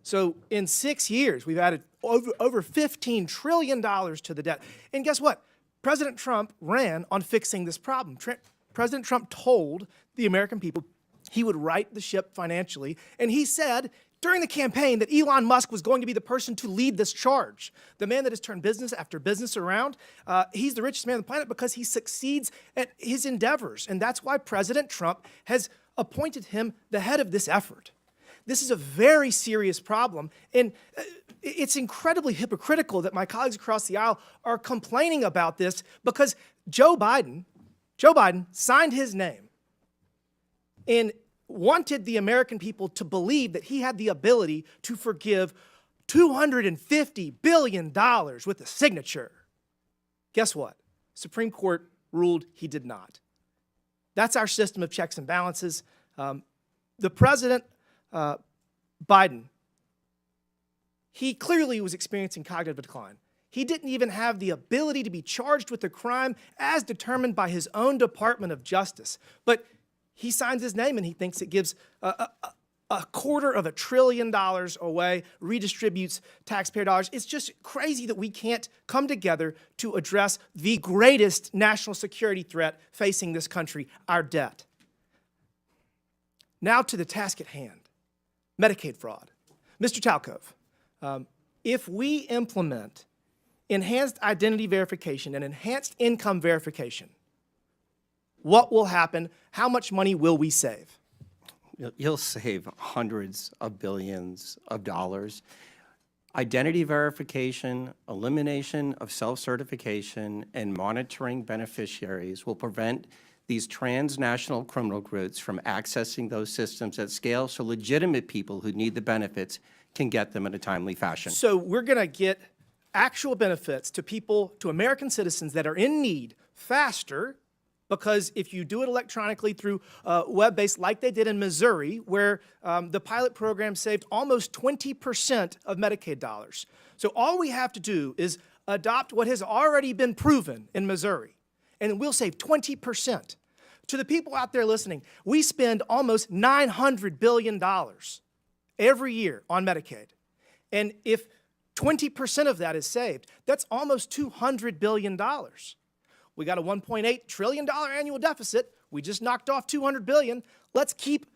So in 6 years, we've added over $15 trillion to the debt. And guess what? President Trump ran on fixing this problem. President Trump told the American people he would right the ship financially, and he said during the campaign that Elon Musk was going to be the person to lead this charge. The man that has turned business after business around, he's the richest man on the planet because he succeeds at his endeavors, and that's why President Trump has appointed him the head of this effort. This is a very serious problem, and it's incredibly hypocritical that my colleagues across the aisle are complaining about this because Joe Biden signed his name and wanted the American people to believe that he had the ability to forgive $250 billion with a signature. Guess what? Supreme Court ruled he did not. That's our system of checks and balances. The president, Biden, he clearly was experiencing cognitive decline. He didn't even have the ability to be charged with a crime as determined by his own Department of Justice. But he signs his name and he thinks it gives $250 billion away, redistributes taxpayer dollars. It's just crazy that we can't come together to address the greatest national security threat facing this country, our debt. Now to the task at hand, Medicaid fraud. Mr. Talcove, if we implement enhanced identity verification and enhanced income verification, what will happen? How much money will we save? You'll save hundreds of billions of dollars. Identity verification, elimination of self-certification, and monitoring beneficiaries will prevent these transnational criminal groups from accessing those systems at scale so legitimate people who need the benefits can get them in a timely fashion. So we're going to get actual benefits to people, to American citizens that are in need faster, because if you do it electronically through web-based, like they did in Missouri, where the pilot program saved almost 20% of Medicaid dollars. So all we have to do is adopt what has already been proven in Missouri, and we'll save 20%. To the people out there listening, we spend almost $900 billion every year on Medicaid. And if 20% of that is saved, that's almost $200 billion. We got a $1.8 trillion annual deficit. We just knocked off $200 billion. Let's keep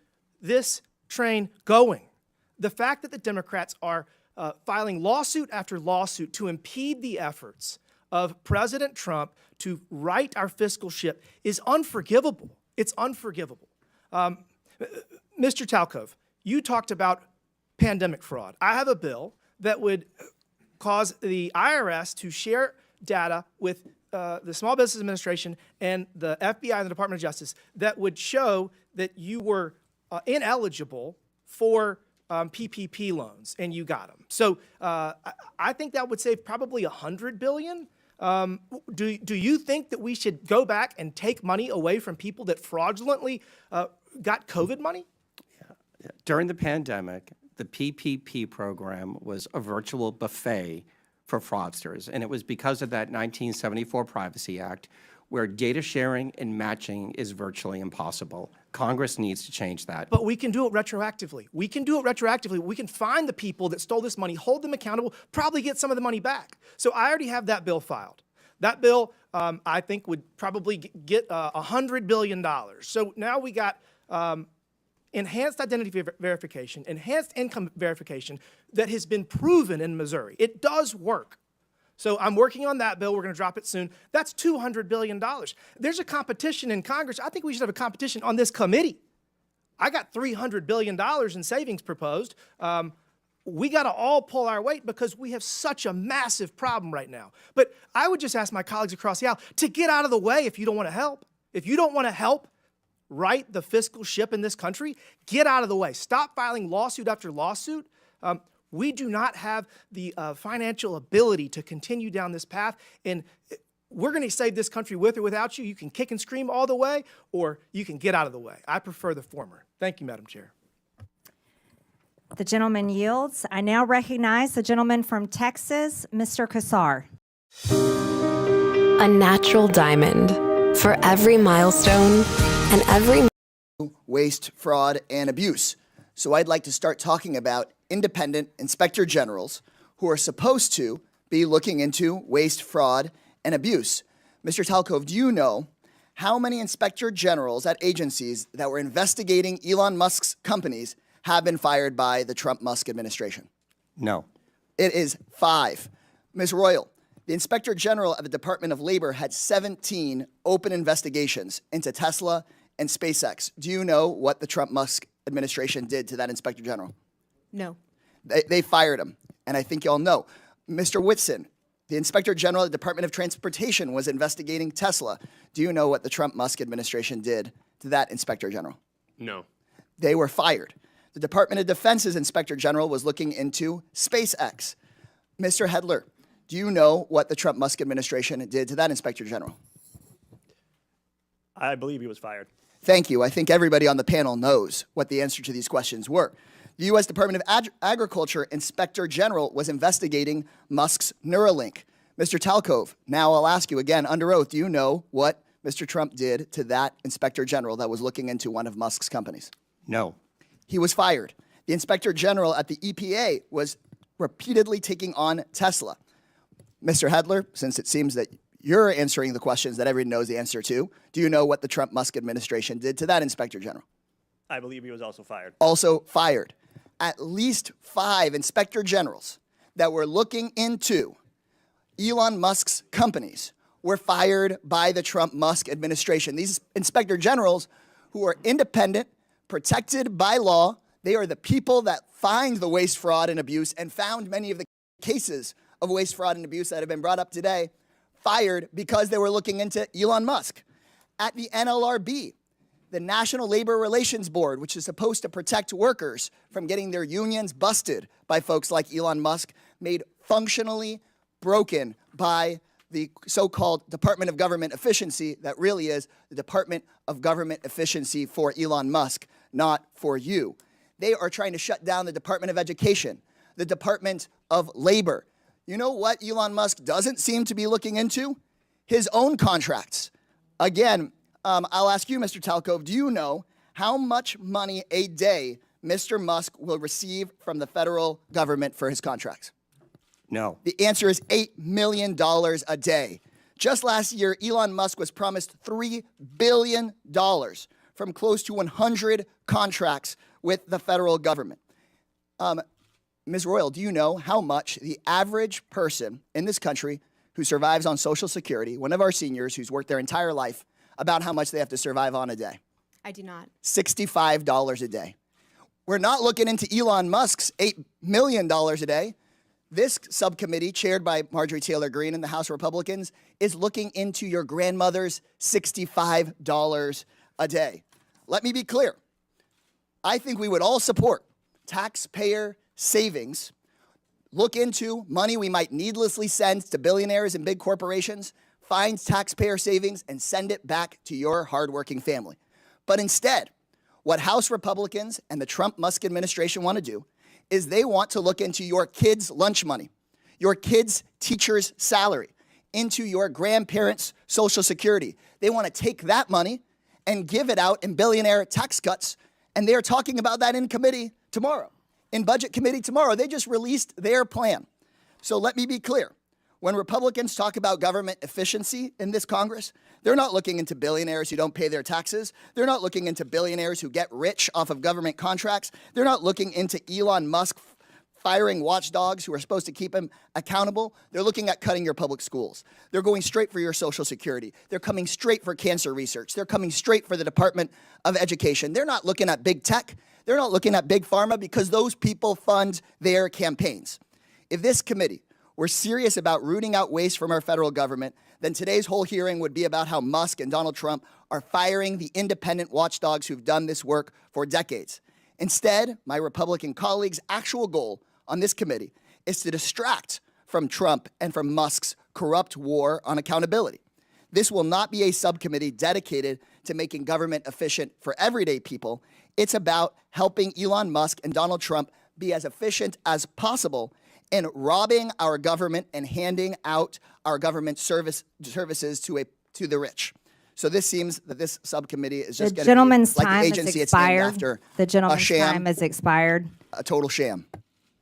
this train going. The fact that the Democrats are filing lawsuit after lawsuit to impede the efforts of President Trump to right our fiscal ship is unforgivable. It's unforgivable. Mr. Talcove, you talked about pandemic fraud. I have a bill that would cause the IRS to share data with the Small Business Administration and the FBI and the Department of Justice that would show that you were ineligible for PPP loans, and you got them. So I think that would save probably $100 billion. Do you think that we should go back and take money away from people that fraudulently got COVID money? During the pandemic, the PPP program was a virtual buffet for fraudsters, and it was because of that 1974 Privacy Act, where data sharing and matching is virtually impossible. Congress needs to change that. But we can do it retroactively. We can do it retroactively. We can find the people that stole this money, hold them accountable, probably get some of the money back. So I already have that bill filed. That bill, I think, would probably get $100 billion. So now we got enhanced identity verification, enhanced income verification that has been proven in Missouri. It does work. So I'm working on that bill. We're going to drop it soon. That's $200 billion. There's a competition in Congress. I think we should have a competition on this committee. I got $300 billion in savings proposed. We got to all pull our weight because we have such a massive problem right now. But I would just ask my colleagues across the aisle to get out of the way if you don't want to help. If you don't want to help right the fiscal ship in this country, get out of the way. Stop filing lawsuit after lawsuit. We do not have the financial ability to continue down this path, and we're going to save this country with or without you. You can kick and scream all the way, or you can get out of the way. I prefer the former. Thank you, Madam Chair. The gentleman yields. I now recognize the gentleman from Texas, Mr. Kassar. A natural diamond for every milestone and every waste, fraud, and abuse. So I'd like to start talking about independent inspector generals who are supposed to be looking into waste, fraud, and abuse. Mr. Talcove, do you know how many inspector generals at agencies that were investigating Elon Musk's companies have been fired by the Trump-Musk administration? No. It is 5. Ms. Royal, the Inspector General of the Department of Labor had 17 open investigations into Tesla and SpaceX. Do you know what the Trump-Musk administration did to that Inspector General? No. They fired him, and I think y'all know. Mr. Whitson, the Inspector General of the Department of Transportation was investigating Tesla. Do you know what the Trump-Musk administration did to that Inspector General? No. They were fired. The Department of Defense's Inspector General was looking into SpaceX. Mr. Hedler, do you know what the Trump-Musk administration did to that Inspector General? I believe he was fired. Thank you. I think everybody on the panel knows what the answer to these questions were. The U.S. Department of Agriculture Inspector General was investigating Musk's Neuralink. Mr. Talcove, now I'll ask you again under oath, do you know what Mr. Trump did to that Inspector General that was looking into one of Musk's companies? No. He was fired. The Inspector General at the EPA was repeatedly taking on Tesla. Mr. Hedler, since it seems that you're answering the questions that everyone knows the answer to, do you know what the Trump-Musk administration did to that Inspector General? I believe he was also fired. Also fired. At least 5 Inspector Generals that were looking into Elon Musk's companies were fired by the Trump-Musk administration. These Inspector Generals, who are independent, protected by law, they are the people that find the waste, fraud, and abuse and found many of the cases of waste, fraud, and abuse that have been brought up today, fired because they were looking into Elon Musk. At the NLRB, the National Labor Relations Board, which is supposed to protect workers from getting their unions busted by folks like Elon Musk, made functionally broken by the so-called Department of Government Efficiency that really is the Department of Government Efficiency for Elon Musk, not for you. They are trying to shut down the Department of Education, the Department of Labor. You know what Elon Musk doesn't seem to be looking into? His own contracts. Again, I'll ask you, Mr. Talcove, do you know how much money a day Mr. Musk will receive from the federal government for his contracts? No. The answer is $8 million a day. Just last year, Elon Musk was promised $3 billion from close to 100 contracts with the federal government. Ms. Royal, do you know how much the average person in this country who survives on Social Security, one of our seniors who's worked their entire life, about how much they have to survive on a day? I do not. $65 a day. We're not looking into Elon Musk's $8 million a day. This subcommittee, chaired by Marjorie Taylor Greene and the House Republicans, is looking into your grandmother's $65 a day. Let me be clear. I think we would all support taxpayer savings. Look into money we might needlessly send to billionaires and big corporations, find taxpayer savings, and send it back to your hardworking family. But instead, what House Republicans and the Trump-Musk administration want to do is they want to look into your kids' lunch money, your kids' teacher's salary, into your grandparents' Social Security. They want to take that money and give it out in billionaire tax cuts, and they are talking about that in committee tomorrow. In Budget Committee tomorrow, they just released their plan. So let me be clear. When Republicans talk about government efficiency in this Congress, they're not looking into billionaires who don't pay their taxes. They're not looking into billionaires who get rich off of government contracts. They're not looking into Elon Musk firing watchdogs who are supposed to keep him accountable. They're looking at cutting your public schools. They're going straight for your Social Security. They're coming straight for cancer research. They're coming straight for the Department of Education. They're not looking at big tech. They're not looking at big pharma because those people fund their campaigns. If this committee were serious about rooting out waste from our federal government, then today's whole hearing would be about how Musk and Donald Trump are firing the independent watchdogs who've done this work for decades. Instead, my Republican colleagues' actual goal on this committee is to distract from Trump and from Musk's corrupt war on accountability. This will not be a subcommittee dedicated to making government efficient for everyday people. It's about helping Elon Musk and Donald Trump be as efficient as possible in robbing our government and handing out our government services to the rich. So this seems that this subcommittee is just The going to be gentleman's like time the has agency it's named expired. after. The gentleman's a sham, time has expired. a total sham.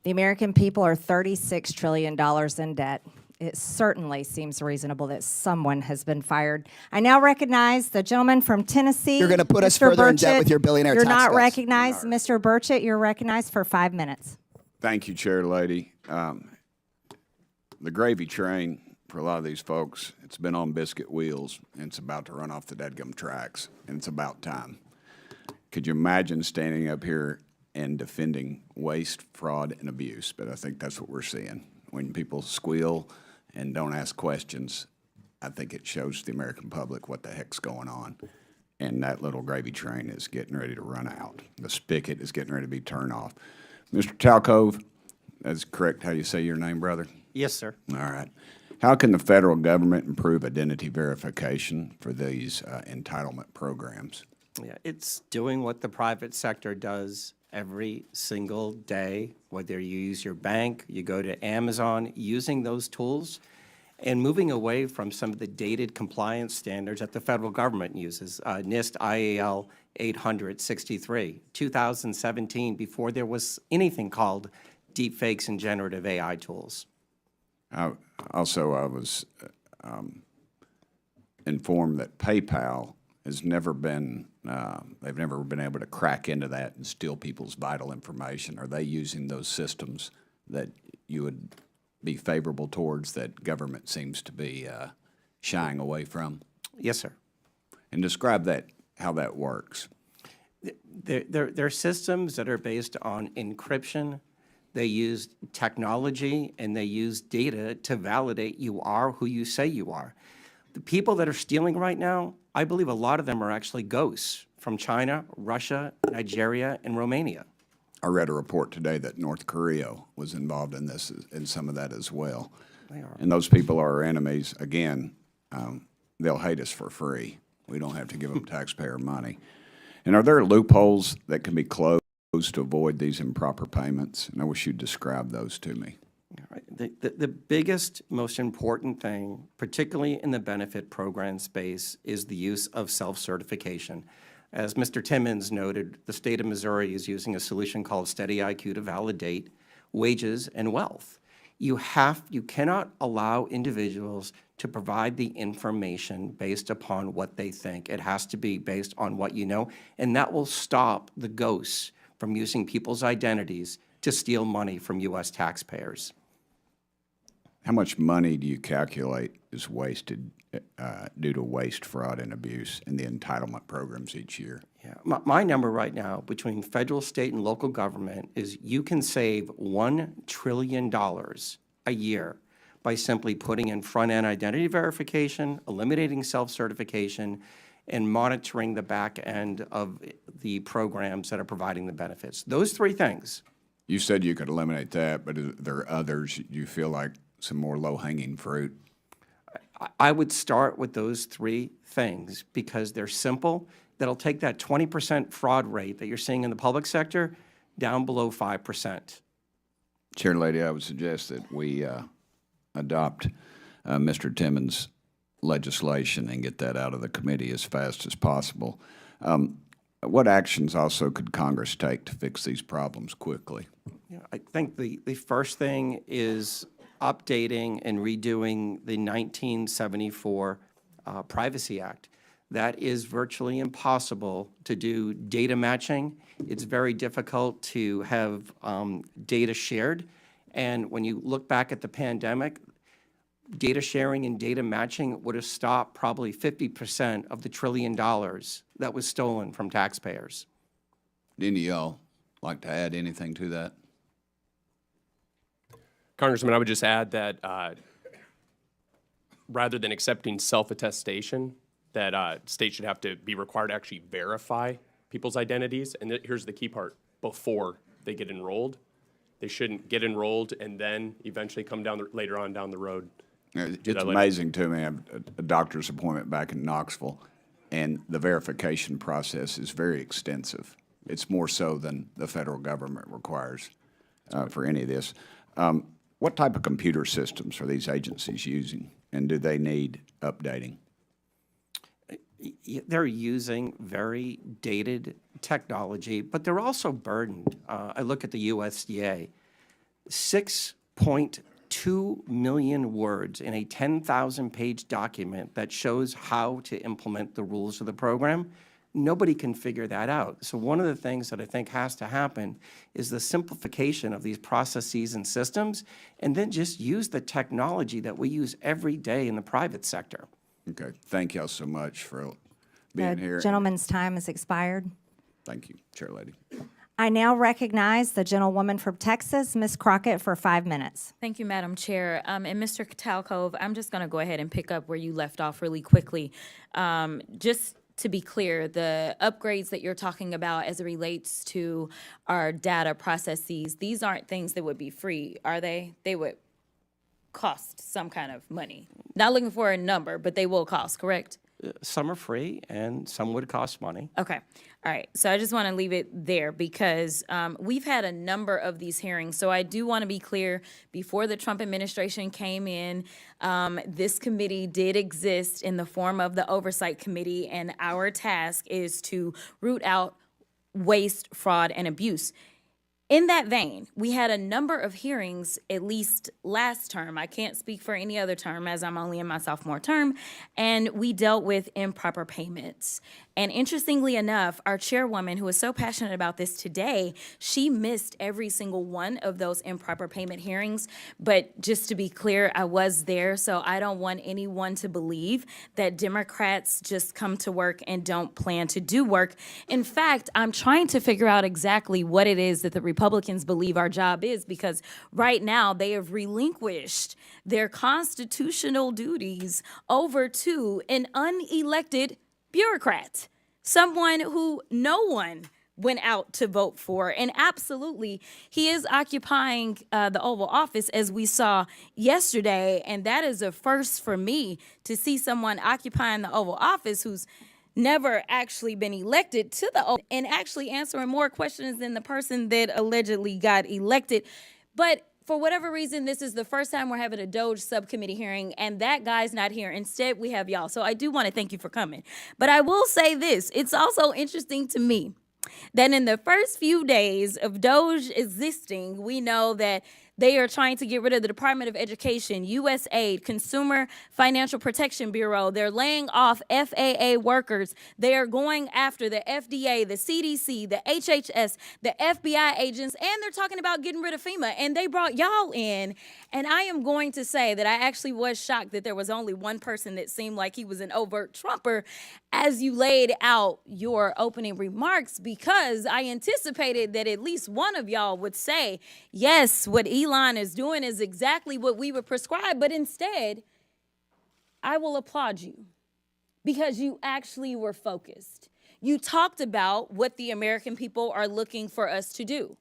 The American people are $36 trillion in debt. It certainly seems reasonable that someone has been fired. I now recognize the gentleman from Tennessee. You're gonna put us Mr. further in debt Burchett. with your billionaire You're tax not cuts. recognized. Mr. Burchett, you're recognized for 5 minutes. Thank you, Chair Lady. The gravy train, for a lot of these folks, it's been on biscuit wheels, and it's about to run off the dadgum tracks, and it's about time. Could you imagine standing up here and defending waste, fraud, and abuse? But I think that's what we're seeing. When people squeal and don't ask questions, I think it shows the American public what the heck's going on. And that little gravy train is getting ready to run out. The spigot is getting ready to be turned off. Mr. Talcove, that's correct how you say your name, brother? Yes, sir. All right. How can the federal government improve identity verification for these entitlement programs? Yeah, it's doing what the private sector does every single day, whether you use your bank, you go to Amazon, using those tools and moving away from some of the dated compliance standards that the federal government uses. NIST IAL 863, 2017, before there was anything called deepfakes and generative AI tools. I was informed that PayPal has never been, they've never been able to crack into that and steal people's vital information. Are they using those systems that you would be favorable towards that government seems to be shying away from? Yes, sir. And describe that, how that works. They're systems that are based on encryption. They use technology and they use data to validate you are who you say you are. The people that are stealing right now, I believe a lot of them are actually ghosts from China, Russia, Nigeria, and Romania. I read a report today that North Korea was involved in this, in some of that as well. They are. And those people are our enemies. Again, they'll hate us for free. We don't have to give them taxpayer money. And are there loopholes that can be closed to avoid these improper payments? And I wish you'd describe those to me. The biggest, most important thing, particularly in the benefit program space, is the use of self-certification. As Mr. Timmons noted, the state of Missouri is using a solution called Steady IQ to validate wages and wealth. You cannot allow individuals to provide the information based upon what they think. It has to be based on what you know, and that will stop the ghosts from using people's identities to steal money from U.S. taxpayers. How much money do you calculate is wasted due to waste, fraud, and abuse in the entitlement programs each year? Yeah, my number right now between federal, state, and local government is you can save $1 trillion a year by simply putting in front-end identity verification, eliminating self-certification, and monitoring the back end of the programs that are providing the benefits. Those three things. You said you could eliminate that, but there are others you feel like some more low-hanging fruit? I would start with those three things because they're simple. That'll take that 20% fraud rate that you're seeing in the public sector down below 5%. Chair Lady, I would suggest that we adopt Mr. Timmons' legislation and get that out of the committee as fast as possible. What actions also could Congress take to fix these problems quickly? Yeah, I think the first thing is updating and redoing the 1974 Privacy Act. That is virtually impossible to do data matching. It's very difficult to have data shared. And when you look back at the pandemic, data sharing and data matching would have stopped probably 50% of the $1 trillion that was stolen from taxpayers. Do any of y'all like to add anything to that? Congressman, I would just add that rather than accepting self-attestation, that states should have to be required to actually verify people's identities. And here's the key part: before they get enrolled. They shouldn't get enrolled and then eventually come down later on down the road. It's amazing to me. I have a doctor's appointment back in Knoxville, and the verification process is very extensive. It's more so than the federal government requires for any of this. What type of computer systems are these agencies using, and do they need updating? They're using very dated technology, but they're also burdened. I look at the USDA, 6.2 million words in a 10,000-page document that shows how to implement the rules of the program. Nobody can figure that out. So one of the things that I think has to happen is the simplification of these processes and systems, and then just use the technology that we use every day in the private sector. Okay, thank y'all so much for being here. The gentleman's time has expired. Thank you, Chair Lady. I now recognize the gentlewoman from Texas, Ms. Crockett, for 5 minutes. Thank you, Madam Chair. And Mr. Talcove, I'm just going to go ahead and pick up where you left off really quickly. Just to be clear, the upgrades that you're talking about as it relates to our data processes, these aren't things that would be free, are they? They would cost some kind of money. Not looking for a number, but they will cost, correct? Some are free and some would cost money. Okay. All right. So I just want to leave it there because we've had a number of these hearings. So I do want to be clear, before the Trump administration came in, this committee did exist in the form of the Oversight Committee, and our task is to root out waste, fraud, and abuse. In that vein, we had a number of hearings, at least last term. I can't speak for any other term as I'm only in my sophomore term, and we dealt with improper payments. And interestingly enough, our chairwoman, who is so passionate about this today, she missed every single one of those improper payment hearings. But just to be clear, I was there, so I don't want anyone to believe that Democrats just come to work and don't plan to do work. In fact, I'm trying to figure out exactly what it is that the Republicans believe our job is, because right now they have relinquished their constitutional duties over to an unelected bureaucrat, someone who no one went out to vote for. And absolutely, he is occupying the Oval Office, as we saw yesterday. And that is a first for me, to see someone occupying the Oval Office who's never actually been elected to the Oval, and actually answering more questions than the person that allegedly got elected. But for whatever reason, this is the first time we're having a Doge subcommittee hearing, and that guy's not here. Instead, we have y'all. So I do want to thank you for coming. But I will say this. It's also interesting to me that in the first few days of Doge existing, we know that they are trying to get rid of the Department of Education, USAID, Consumer Financial Protection Bureau. They're laying off FAA workers. They are going after the FDA, the CDC, the HHS, the FBI agents, and they're talking about getting rid of FEMA. And they brought y'all in. And I am going to say that I actually was shocked that there was only one person that seemed like he was an overt Trumper as you laid out your opening remarks, because I anticipated that at least one of y'all would say, yes, what Elon Elon is doing is exactly what we would prescribe, but instead, I will applaud you because you actually were focused. You talked about what the American people are looking for us to do.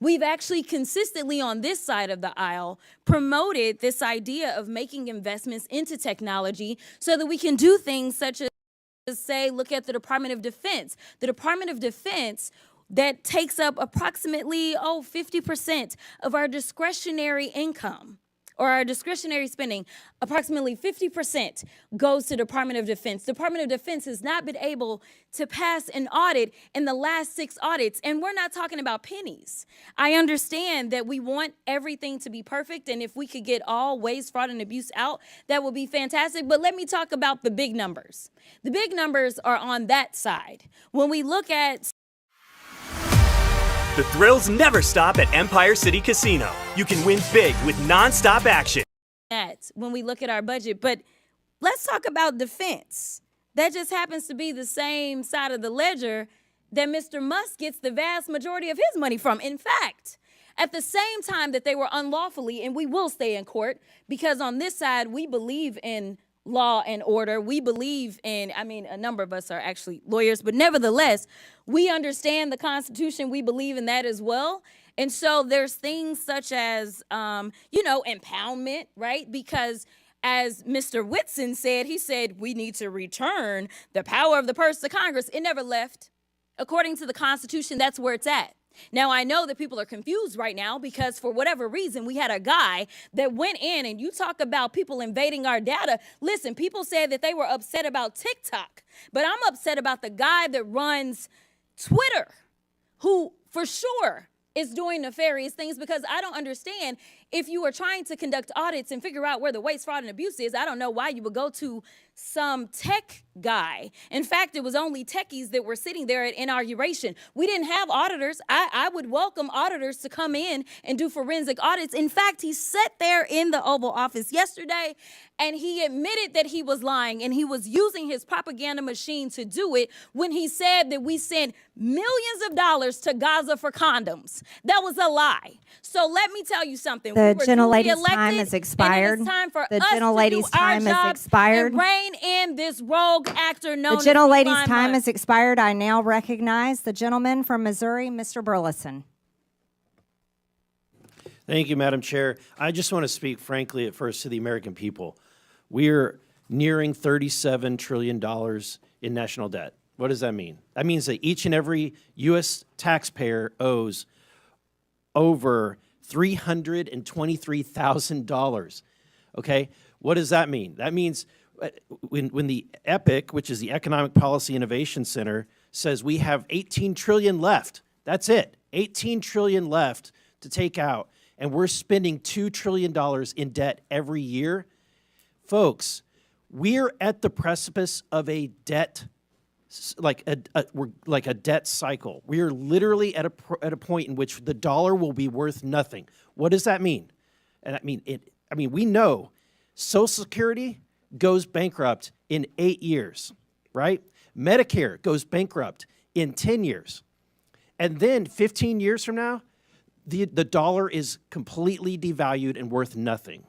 We've actually consistently on this side of the aisle promoted this idea of making investments into technology so that we can do things such as, say, look at the Department of Defense. The Department of Defense that takes up approximately, 50% of our discretionary income or our discretionary spending. Approximately 50% goes to Department of Defense. Department of Defense has not been able to pass an audit in the last 6 audits, and we're not talking about pennies. I understand that we want everything to be perfect, and if we could get all waste, fraud, and abuse out, that would be fantastic. But let me talk about the big numbers. The big numbers are on that side. When we look at the thrills never stop at Empire City Casino. You can win big with nonstop action. when we look at our budget, but let's talk about defense. That just happens to be the same side of the ledger that Mr. Musk gets the vast majority of his money from. In fact, at the same time that they were unlawfully, and we will stay in court, because on this side, we believe in law and order. We believe in, a number of us are actually lawyers, but nevertheless, we understand the Constitution. We believe in that as well. And so there's things such as, impoundment, right? Because as Mr. Whitson said, he said, we need to return the power of the purse to Congress. It never left. According to the Constitution, that's where it's at. Now, I know that people are confused right now because for whatever reason, we had a guy that went in, and you talk about people invading our data. Listen, people said that they were upset about TikTok, but I'm upset about the guy that runs Twitter, who for sure is doing nefarious things, because I don't understand, if you are trying to conduct audits and figure out where the waste, fraud, and abuse is, I don't know why you would go to some tech guy. In fact, it was only techies that were sitting there at inauguration. We didn't have auditors. I would welcome auditors to come in and do forensic audits. In fact, he sat there in the Oval Office yesterday and he admitted that he was lying, and he was using his propaganda machine to do it when he said that we sent millions of dollars to Gaza for condoms. That was a lie. So let me tell you something. The gentlelady's time has expired. It is time for the us gentlelady's to do our time has job expired. and rein in this rogue actor known The gentlelady's as Elon time Musk. has expired. I now recognize the gentleman from Missouri, Mr. Burleson. Thank you, Madam Chair. I just want to speak frankly at first to the American people. We're nearing $37 trillion in national debt. What does that mean? That means that each and every U.S. taxpayer owes over $323,000. Okay? What does that mean? That means when the EPIC, which is the Economic Policy Innovation Center, says we have 18 trillion left. That's it. 18 trillion left to take out, and we're spending $2 trillion in debt every year. Folks, we're at the precipice of a debt, like a debt cycle. We are literally at a point in which the dollar will be worth nothing. What does that mean? And we know Social Security goes bankrupt in 8 years, right? Medicare goes bankrupt in 10 years. And then 15 years from now, the dollar is completely devalued and worth nothing.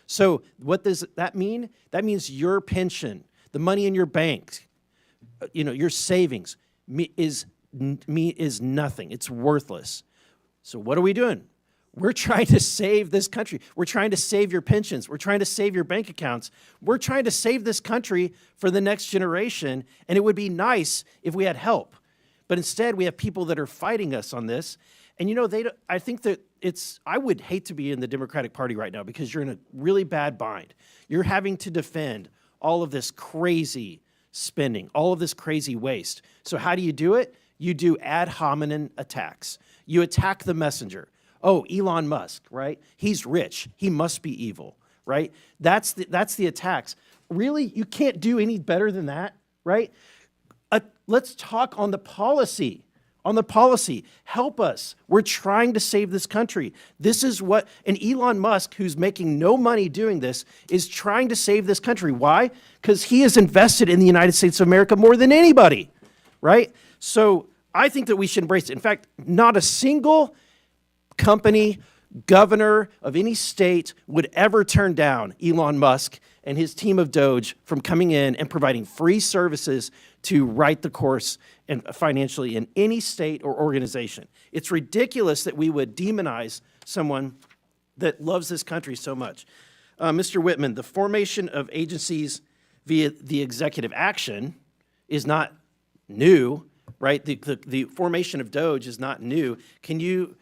So what does that mean? That means your pension, the money in your bank, your savings is nothing. It's worthless. So what are we doing? We're trying to save this country. We're trying to save your pensions. We're trying to save your bank accounts. We're trying to save this country for the next generation, and it would be nice if we had help. But instead, we have people that are fighting us on this. And I think that I would hate to be in the Democratic Party right now, because you're in a really bad bind. You're having to defend all of this crazy spending, all of this crazy waste. So how do you do it? You do ad hominem attacks. You attack the messenger. Oh, Elon Musk, right? He's rich. He must be evil, right? That's the attacks. Really, you can't do any better than that, right? Let's talk on the policy. Help us. We're trying to save this country. This is what, and Elon Musk, who's making no money doing this, is trying to save this country. Why? Because he has invested in the United States of America more than anybody, right? So I think that we should embrace it. In fact, not a single company, governor of any state would ever turn down Elon Musk and his team of Doge from coming in and providing free services to right the course and financially in any state or organization. It's ridiculous that we would demonize someone that loves this country so much. Mr. Whitman, the formation of agencies via the executive action is not new, right? The formation of Doge is not new. Can you,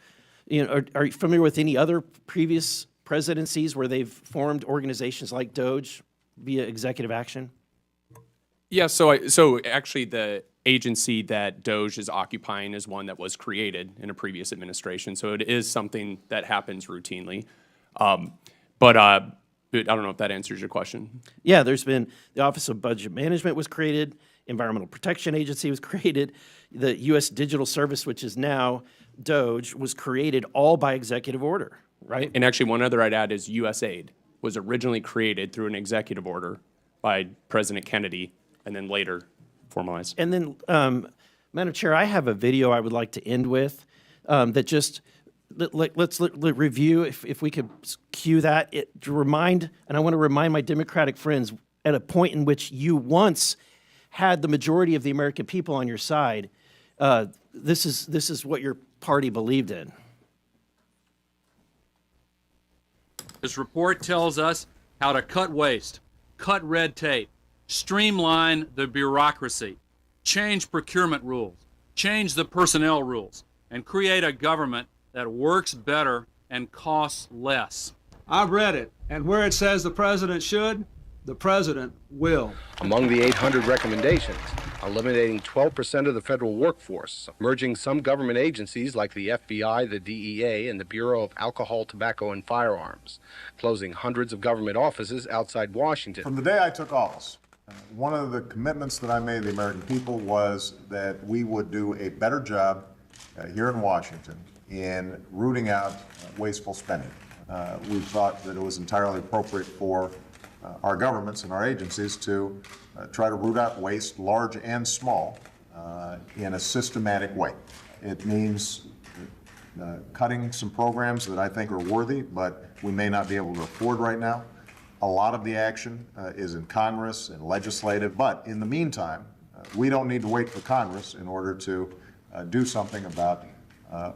are you familiar with any other previous presidencies where they've formed organizations like Doge via executive action? Yeah, so actually the agency that Doge is occupying is one that was created in a previous administration, so it is something that happens routinely. But I don't know if that answers your question. Yeah, there's been, the Office of Budget Management was created, Environmental Protection Agency was created, the U.S. Digital Service, which is now Doge, was created all by executive order, right? And actually one other I'd add is USAID was originally created through an executive order by President Kennedy and then later formalized. And then, Madam Chair, I have a video I would like to end with that just, let's review, if we could cue that, to remind, and I want to remind my Democratic friends, at a point in which you once had the majority of the American people on your side, this is what your party believed in. This report tells us how to cut waste, cut red tape, streamline the bureaucracy, change procurement rules, change the personnel rules, and create a government that works better and costs less. I've read it, and where it says the president should, the president will. Among the 800 recommendations, eliminating 12% of the federal workforce, merging some government agencies like the FBI, the DEA, and the Bureau of Alcohol, Tobacco, and Firearms, closing hundreds of government offices outside Washington. From the day I took office, one of the commitments that I made to the American people was that we would do a better job here in Washington in rooting out wasteful spending. We thought that it was entirely appropriate for our governments and our agencies to try to root out waste, large and small, in a systematic way. It means cutting some programs that I think are worthy, but we may not be able to afford right now. A lot of the action is in Congress and legislative, but in the meantime, we don't need to wait for Congress in order to do something about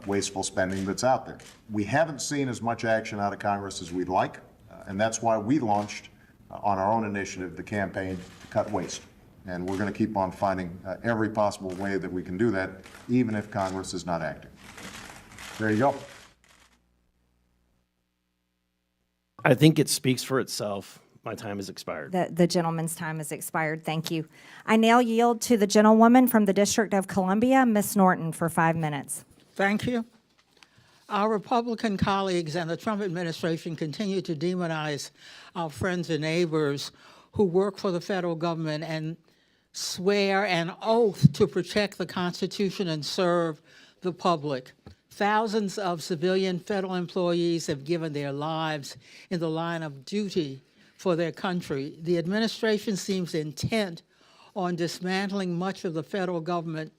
wasteful spending that's out there. We haven't seen as much action out of Congress as we'd like, and that's why we launched on our own initiative the campaign to cut waste. And we're going to keep on finding every possible way that we can do that, even if Congress is not acting. There you go. I think it speaks for itself. My time has expired. The gentleman's time has expired. Thank you. I now yield to the gentlewoman from the District of Columbia, Ms. Norton, for 5 minutes. Thank you. Our Republican colleagues and the Trump administration continue to demonize our friends and neighbors who work for the federal government and swear an oath to protect the Constitution and serve the public. Thousands of civilian federal employees have given their lives in the line of duty for their country. The administration seems intent on dismantling much of the federal government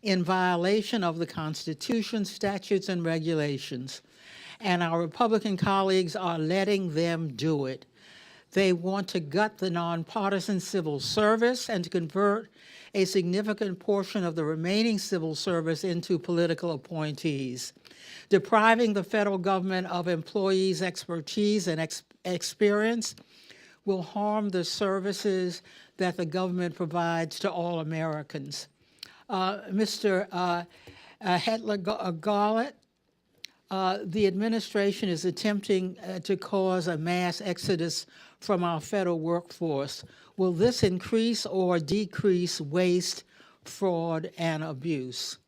in violation of the Constitution, statutes, and regulations. And our Republican colleagues are letting them do it. They want to gut the nonpartisan civil service and to convert a significant portion of the remaining civil service into political appointees. Depriving the federal government of employees' expertise and experience will harm the services that the government provides to all Americans. Mr. Hetler-Garlett, the administration is attempting to cause a mass exodus from our federal workforce. Will this increase or decrease waste, fraud, and abuse?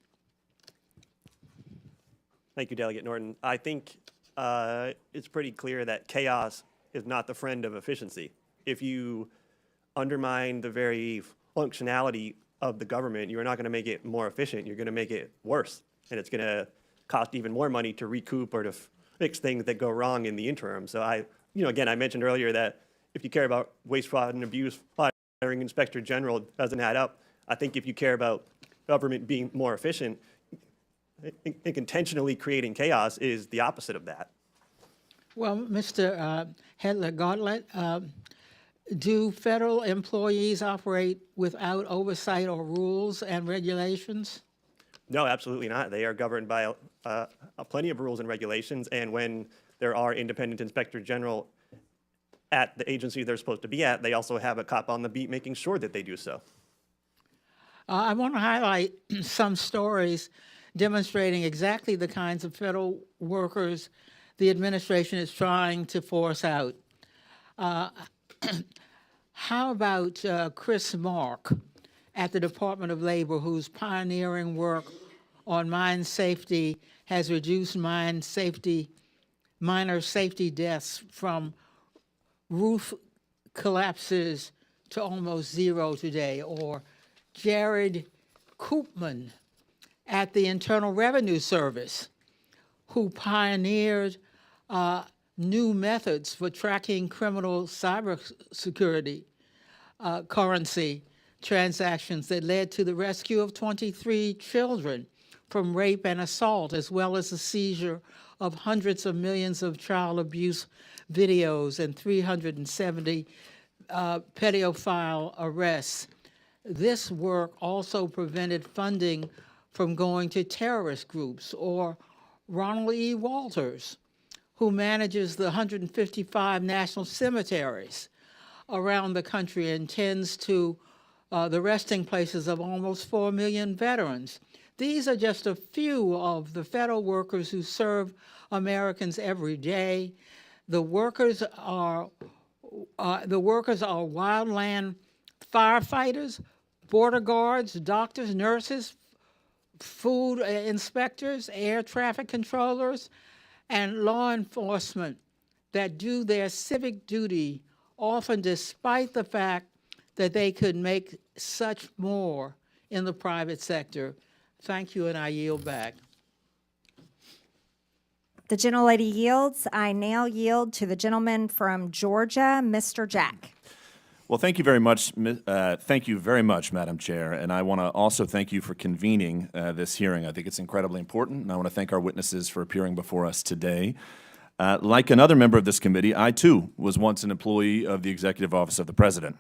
Thank you, Delegate Norton. I think it's pretty clear that chaos is not the friend of efficiency. If you undermine the very functionality of the government, you're not going to make it more efficient. You're going to make it worse, and it's going to cost even more money to recoup or to fix things that go wrong in the interim. So again, I mentioned earlier that if you care about waste, fraud, and abuse, firing Inspector General doesn't add up. I think if you care about government being more efficient, I think intentionally creating chaos is the opposite of that. Well, Mr. Hetler-Gottlieb, do federal employees operate without oversight or rules and regulations? No, absolutely not. They are governed by plenty of rules and regulations, and when there are independent inspector general at the agency they're supposed to be at, they also have a cop on the beat making sure that they do so. I want to highlight some stories demonstrating exactly the kinds of federal workers the administration is trying to force out. How about Chris Mark at the Department of Labor, whose pioneering work on mine safety has reduced minor safety deaths from roof collapses to almost zero today? Or Jared Koopman at the Internal Revenue Service, who pioneered new methods for tracking criminal cybersecurity currency transactions that led to the rescue of 23 children from rape and assault, as well as the seizure of hundreds of millions of child abuse videos and 370 pedophile arrests. This work also prevented funding from going to terrorist groups. Or Ronald E. Walters, who manages the 155 national cemeteries around the country and tends to the resting places of almost 4 million veterans. These are just a few of the federal workers who serve Americans every day. The workers are wildland firefighters, border guards, doctors, nurses, food inspectors, air traffic controllers, and law enforcement that do their civic duty, often despite the fact that they could make such more in the private sector. Thank you, and I yield back. The gentlelady yields. I now yield to the gentleman from Georgia, Mr. Jack. Well, thank you very much. Thank you very much, Madam Chair. And I want to also thank you for convening this hearing. I think it's incredibly important, and I want to thank our witnesses for appearing before us today. Like another member of this committee, I too was once an employee of the Executive Office of the President.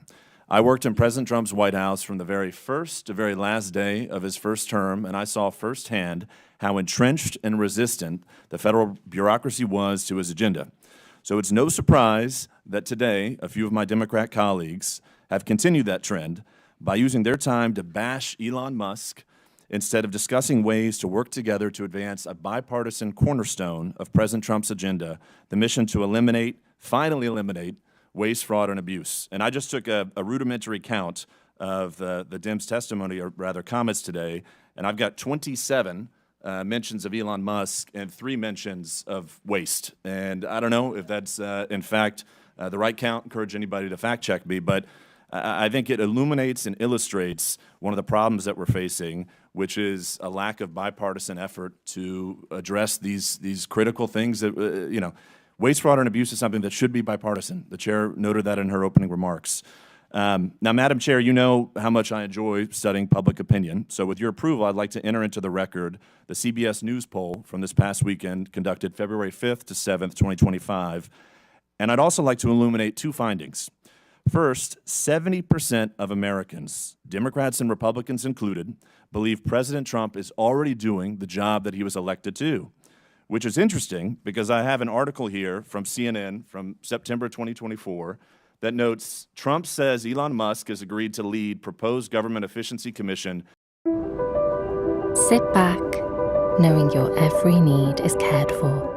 I worked in President Trump's White House from the very first to very last day of his first term, and I saw firsthand how entrenched and resistant the federal bureaucracy was to his agenda. So it's no surprise that today a few of my Democrat colleagues have continued that trend by using their time to bash Elon Musk instead of discussing ways to work together to advance a bipartisan cornerstone of President Trump's agenda, the mission to finally eliminate waste, fraud, and abuse. And I just took a rudimentary count of the Dems' testimony, or rather comments today, and I've got 27 mentions of Elon Musk and 3 mentions of waste. And I don't know if that's, in fact, the right count. Encourage anybody to fact check me, but I think it illuminates and illustrates one of the problems that we're facing, which is a lack of bipartisan effort to address these critical things that, waste, fraud, and abuse is something that should be bipartisan. The chair noted that in her opening remarks. Now, Madam Chair, you know how much I enjoy studying public opinion. So with your approval, I'd like to enter into the record the CBS News poll from this past weekend, conducted February 5th to 7th, 2025. And I'd also like to illuminate 2 findings. First, 70% of Americans, Democrats and Republicans included, believe President Trump is already doing the job that he was elected to do, which is interesting because I have an article here from CNN from September 2024 that notes Trump says Elon Musk has agreed to lead proposed government efficiency commission. Sit back, knowing your every need is cared for.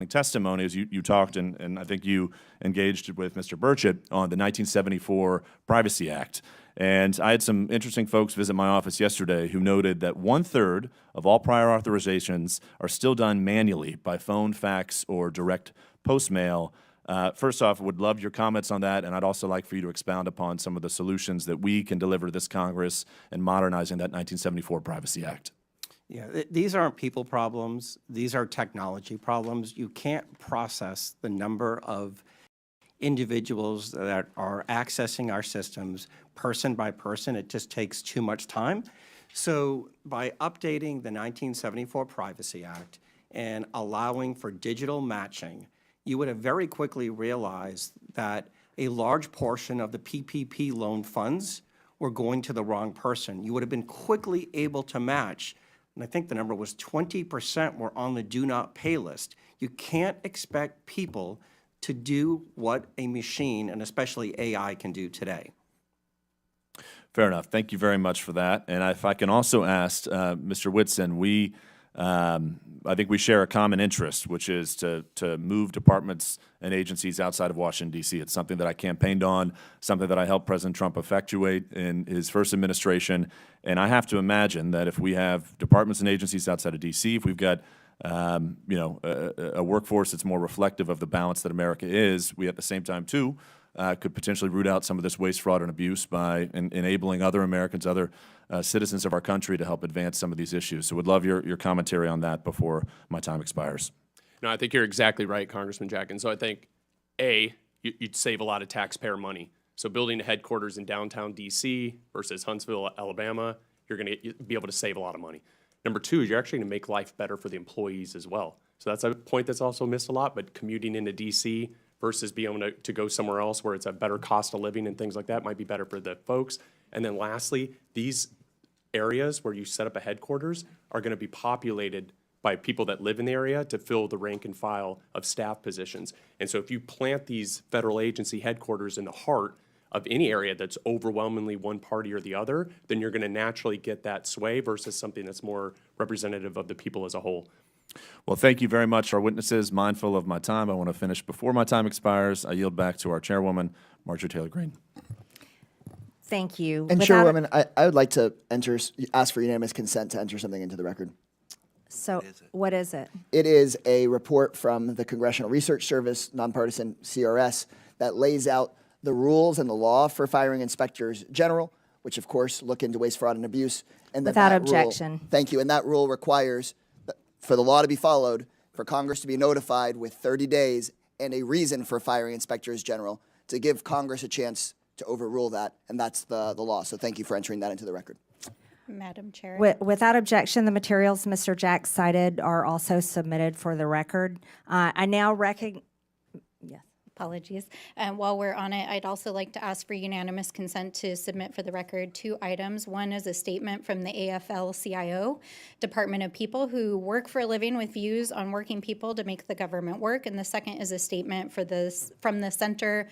Testimony as you talked, and I think you engaged with Mr. Burchett on the 1974 Privacy Act. And I had some interesting folks visit my office yesterday who noted that 1/3 of all prior authorizations are still done manually by phone, fax, or direct post mail First off, would love your comments on that, and I'd also like for you to expound upon some of the solutions that we can deliver to this Congress in modernizing that 1974 Privacy Act. Yeah, these aren't people problems. These are technology problems. You can't process the number of individuals that are accessing our systems person by person. It just takes too much time. So by updating the 1974 Privacy Act and allowing for digital matching, you would have very quickly realized that a large portion of the PPP loan funds were going to the wrong person. You would have been quickly able to match, and I think the number was 20% were on the do not pay list. You can't expect people to do what a machine, and especially AI, can do today. Fair enough. Thank you very much for that. And if I can also ask, Mr. Whitson, I think we share a common interest, which is to move departments and agencies outside of Washington, D.C. It's something that I campaigned on, something that I helped President Trump effectuate in his first administration. And I have to imagine that if we have departments and agencies outside of D.C., if we've got a workforce that's more reflective of the balance that America is, we at the same time, too, could potentially root out some of this waste, fraud, and abuse by enabling other Americans, other citizens of our country to help advance some of these issues. So would love your commentary on that before my time expires. No, I think you're exactly right, Congressman Jack. And so I think, you'd save a lot of taxpayer money. So building a headquarters in downtown D.C. versus Huntsville, Alabama, you're going to be able to save a lot of money. Number two is you're actually going to make life better for the employees as well. So that's a point that's also missed a lot, but commuting into D.C. versus being able to go somewhere else where it's a better cost of living and things like that might be better for the folks. And then lastly, these areas where you set up a headquarters are going to be populated by people that live in the area to fill the rank and file of staff positions. And so if you plant these federal agency headquarters in the heart of any area that's overwhelmingly one party or the other, then you're going to naturally get that sway versus something that's more representative of the people as a whole. Well, thank you very much, our witnesses. Mindful of my time, I want to finish before my time expires. I yield back to our chairwoman, Marjorie Taylor Greene. Thank you. And Chairwoman, I would like to ask for unanimous consent to enter something into the record. So what is it? It is a report from the Congressional Research Service, nonpartisan CRS, that lays out the rules and the law for firing inspectors general, which of course look into waste, fraud, and abuse. And Without that rule- objection. Thank you. And that rule requires for the law to be followed, for Congress to be notified with 30 days and a reason for firing inspectors general to give Congress a chance to overrule that, and that's the law. So thank you for entering that into the record. Madam Chair. Without objection, the materials Mr. Jack cited are also submitted for the record. I now recognize. Yes. Apologies. While we're on it, I'd also like to ask for unanimous consent to submit for the record 2 items. One is a statement from the AFL-CIO, Department of People who work for a living with views on working people to make the government work. And the second is a statement from the Center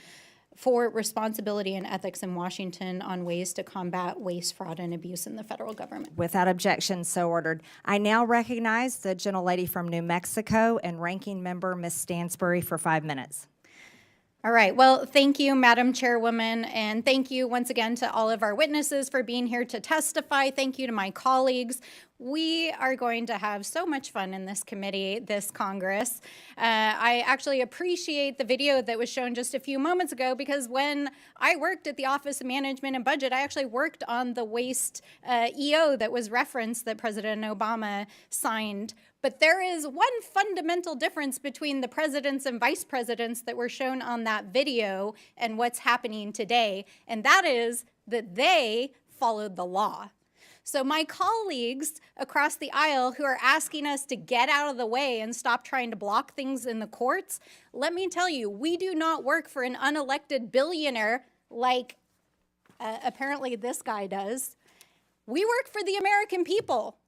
for Responsibility and Ethics in Washington on ways to combat waste, fraud, and abuse in the federal government. Without objection, so ordered. I now recognize the gentlelady from New Mexico and ranking member Ms. Stansbury for 5 minutes. All right. Well, thank you, Madam Chairwoman, and thank you once again to all of our witnesses for being here to testify. Thank you to my colleagues. We are going to have so much fun in this committee, this Congress. I actually appreciate the video that was shown just a few moments ago because when I worked at the Office of Management and Budget, I actually worked on the waste EO that was referenced that President Obama signed. But there is one fundamental difference between the presidents and vice presidents that were shown on that video and what's happening today, and that is that they followed the law. So my colleagues across the aisle who are asking us to get out of the way and stop trying to block things in the courts, let me tell you, we do not work for an unelected billionaire like apparently this guy does. We work for the American people.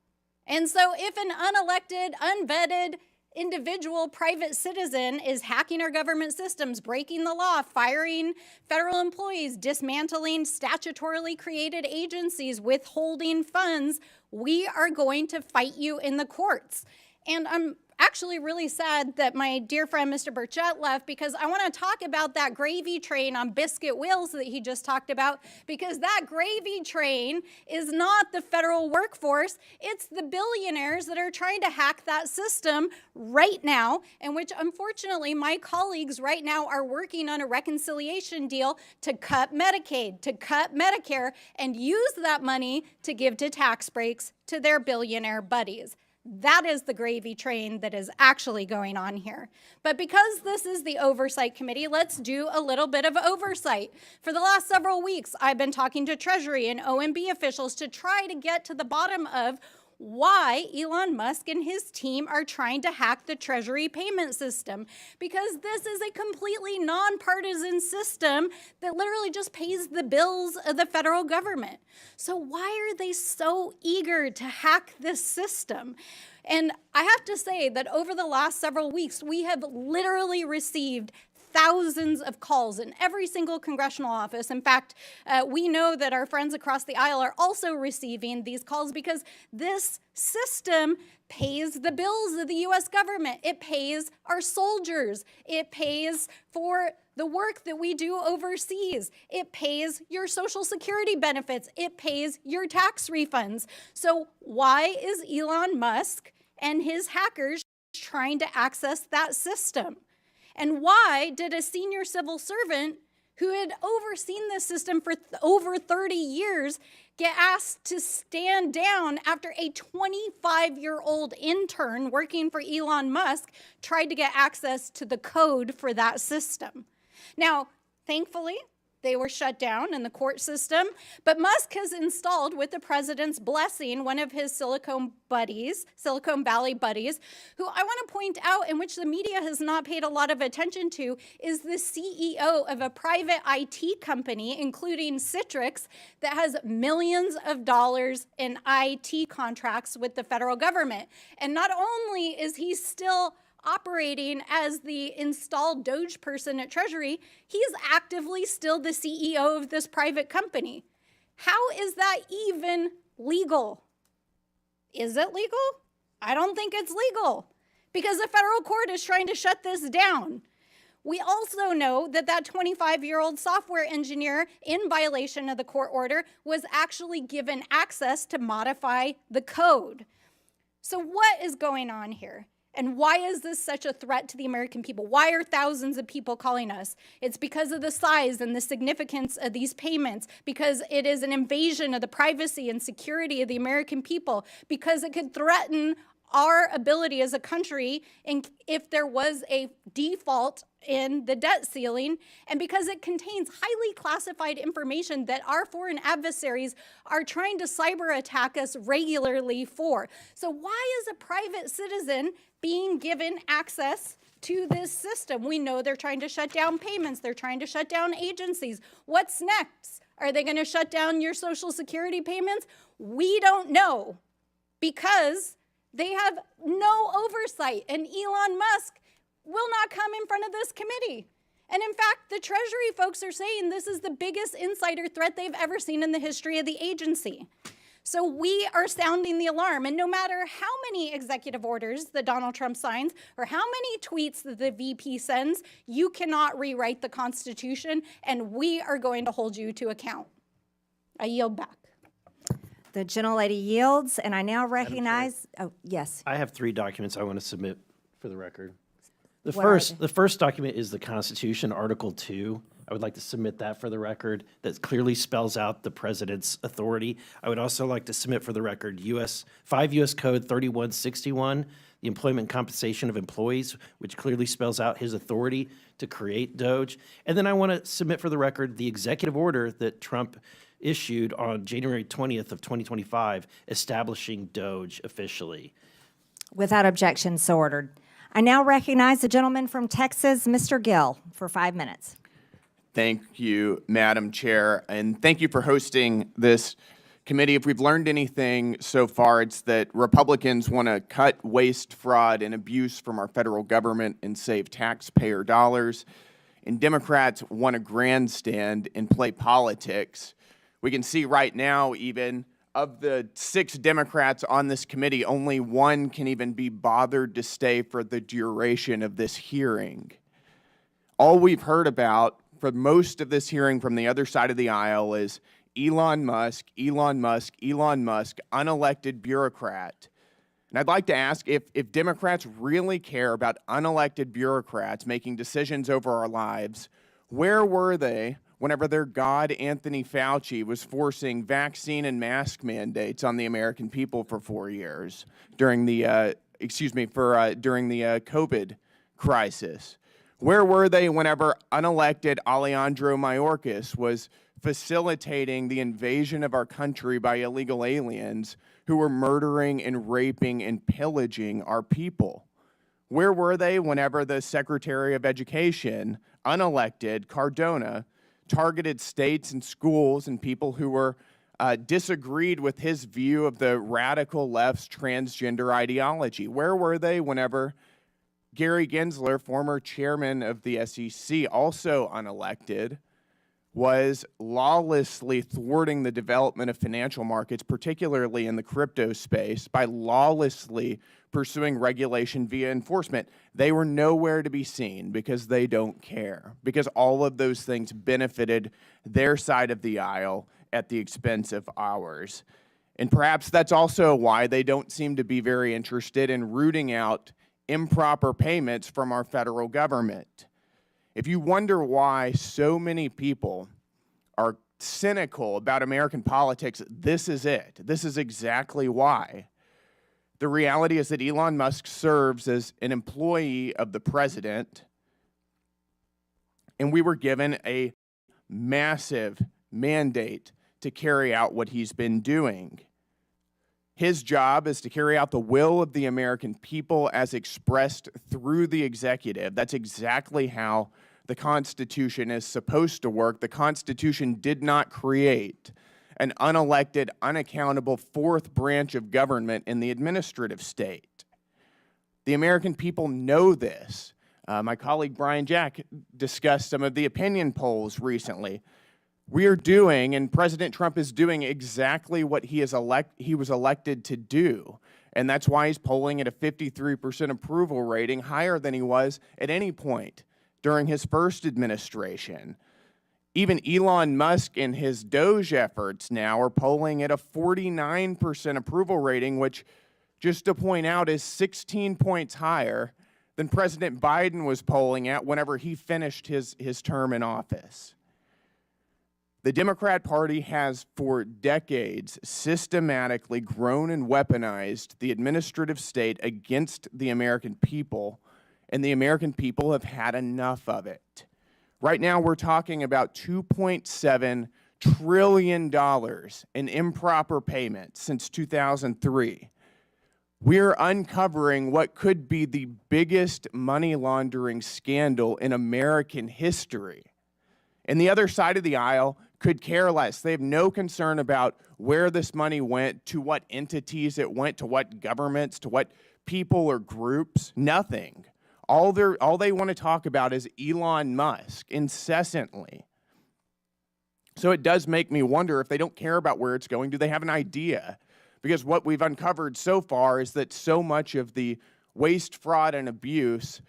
And so if an unelected, unvetted individual private citizen is hacking our government systems, breaking the law, firing federal employees, dismantling statutorily created agencies, withholding funds, we are going to fight you in the courts. And actually really sad that my dear friend Mr. Burchett left, because I want to talk about that gravy train on biscuit wheels that he just talked about, because that gravy train is not the federal workforce. It's the billionaires that are trying to hack that system right now, and which unfortunately my colleagues right now are working on a reconciliation deal to cut Medicaid, to cut Medicare, and use that money to give to tax breaks to their billionaire buddies. That is the gravy train that is actually going on here. But because this is the Oversight Committee, let's do a little bit of oversight. For the last several weeks, I've been talking to Treasury and OMB officials to try to get to the bottom of why Elon Musk and his team are trying to hack the Treasury payment system, because this is a completely nonpartisan system that literally just pays the bills of the federal government. So why are they so eager to hack this system? And I have to say that over the last several weeks, we have literally received thousands of calls in every single congressional office. In fact, we know that our friends across the aisle are also receiving these calls, because this system pays the bills of the U.S. government. It pays our soldiers. It pays for the work that we do overseas. It pays your Social Security benefits. It pays your tax refunds. So why is Elon Musk and his hackers trying to access that system? And why did a senior civil servant who had overseen this system for over 30 years get asked to stand down after a 25-year-old intern working for Elon Musk tried to get access to the code for that system? Now, thankfully, they were shut down in the court system, but Musk has installed, with the president's blessing, one of his Silicon Valley buddies, who I want to point out, in which the media has not paid a lot of attention to, is the CEO of a private IT company, including Citrix, that has millions of dollars in IT contracts with the federal government. And not only is he still operating as the installed Doge person at Treasury, he's actively still the CEO of this private company. How is that even legal? Is it legal? I don't think it's legal, because the federal court is trying to shut this down. We also know that that 25-year-old software engineer, in violation of the court order, was actually given access to modify the code. So what is going on here? And why is this such a threat to the American people? Why are thousands of people calling us? It's because of the size and the significance of these payments, because it is an invasion of the privacy and security of the American people, because it could threaten our ability as a country if there was a default in the debt ceiling, and because it contains highly classified information that our foreign adversaries are trying to cyber attack us regularly for. So why is a private citizen being given access to this system? We know they're trying to shut down payments. They're trying to shut down agencies. What's next? Are they going to shut down your Social Security payments? We don't know, because they have no oversight, and Elon Musk will not come in front of this committee. And in fact, the Treasury folks are saying this is the biggest insider threat they've ever seen in the history of the agency. So we are sounding the alarm, and no matter how many executive orders that Donald Trump signs or how many tweets that the VP sends, you cannot rewrite the Constitution, and we are going to hold you to account. I yield back. The gentlelady yields, and I now recognize, oh, yes. I have 3 documents I want to submit for the record. The What are they? first document is the Constitution, Article 2. I would like to submit that for the record. That clearly spells out the president's authority. I would also like to submit for the record 5 U.S. Code 3161, the employment compensation of employees, which clearly spells out his authority to create Doge. And then I want to submit for the record the executive order that Trump issued on January 20th of 2025, establishing Doge officially. Without objection, so ordered. I now recognize the gentleman from Texas, Mr. Gill, for 5 minutes. Thank you, Madam Chair, and thank you for hosting this committee. If we've learned anything so far, it's that Republicans want to cut waste, fraud, and abuse from our federal government and save taxpayer dollars, and Democrats want to grandstand and play politics. We can see right now even of the 6 Democrats on this committee, only 1 can even be bothered to stay for the duration of this hearing. All we've heard about for most of this hearing from the other side of the aisle is Elon Musk, Elon Musk, Elon Musk, unelected bureaucrat. And I'd like to ask if Democrats really care about unelected bureaucrats making decisions over our lives, where were they whenever their god Anthony Fauci was forcing vaccine and mask mandates on the American people for 4 years during the COVID crisis? Where were they whenever unelected Alejandro Mayorkas was facilitating the invasion of our country by illegal aliens who were murdering and raping and pillaging our people? Where were they whenever the Secretary of Education, unelected Cardona, targeted states and schools and people who were disagreed with his view of the radical left's transgender ideology? Where were they whenever Gary Gensler, former chairman of the SEC, also unelected, was lawlessly thwarting the development of financial markets, particularly in the crypto space, by lawlessly pursuing regulation via enforcement? They were nowhere to be seen because they don't care, because all of those things benefited their side of the aisle at the expense of ours. And perhaps that's also why they don't seem to be very interested in rooting out improper payments from our federal government. If you wonder why so many people are cynical about American politics, this is it. This is exactly why. The reality is that Elon Musk serves as an employee of the president, and we were given a massive mandate to carry out what he's been doing. His job is to carry out the will of the American people as expressed through the executive. That's exactly how the Constitution is supposed to work. The Constitution did not create an unelected, unaccountable fourth branch of government in the administrative state. The American people know this. My colleague Brian Jack discussed some of the opinion polls recently. We are doing, and President Trump is doing, exactly what he was elected to do. And that's why he's polling at a 53% approval rating, higher than he was at any point during his first administration. Even Elon Musk and his Doge efforts now are polling at a 49% approval rating, which, just to point out, is 16 points higher than President Biden was polling at whenever he finished his term in office. The Democrat Party has for decades systematically grown and weaponized the administrative state against the American people, and the American people have had enough of it. Right now, we're talking about $2.7 trillion in improper payments since 2003. We're uncovering what could be the biggest money laundering scandal in American history. And the other side of the aisle could care less. They have no concern about where this money went, to what entities it went, to what governments, to what people or groups. Nothing. All they want to talk about is Elon Musk incessantly. So it does make me wonder, if they don't care about where it's going, do they have an idea? Because what we've uncovered so far is that so much of the waste, fraud, and abuse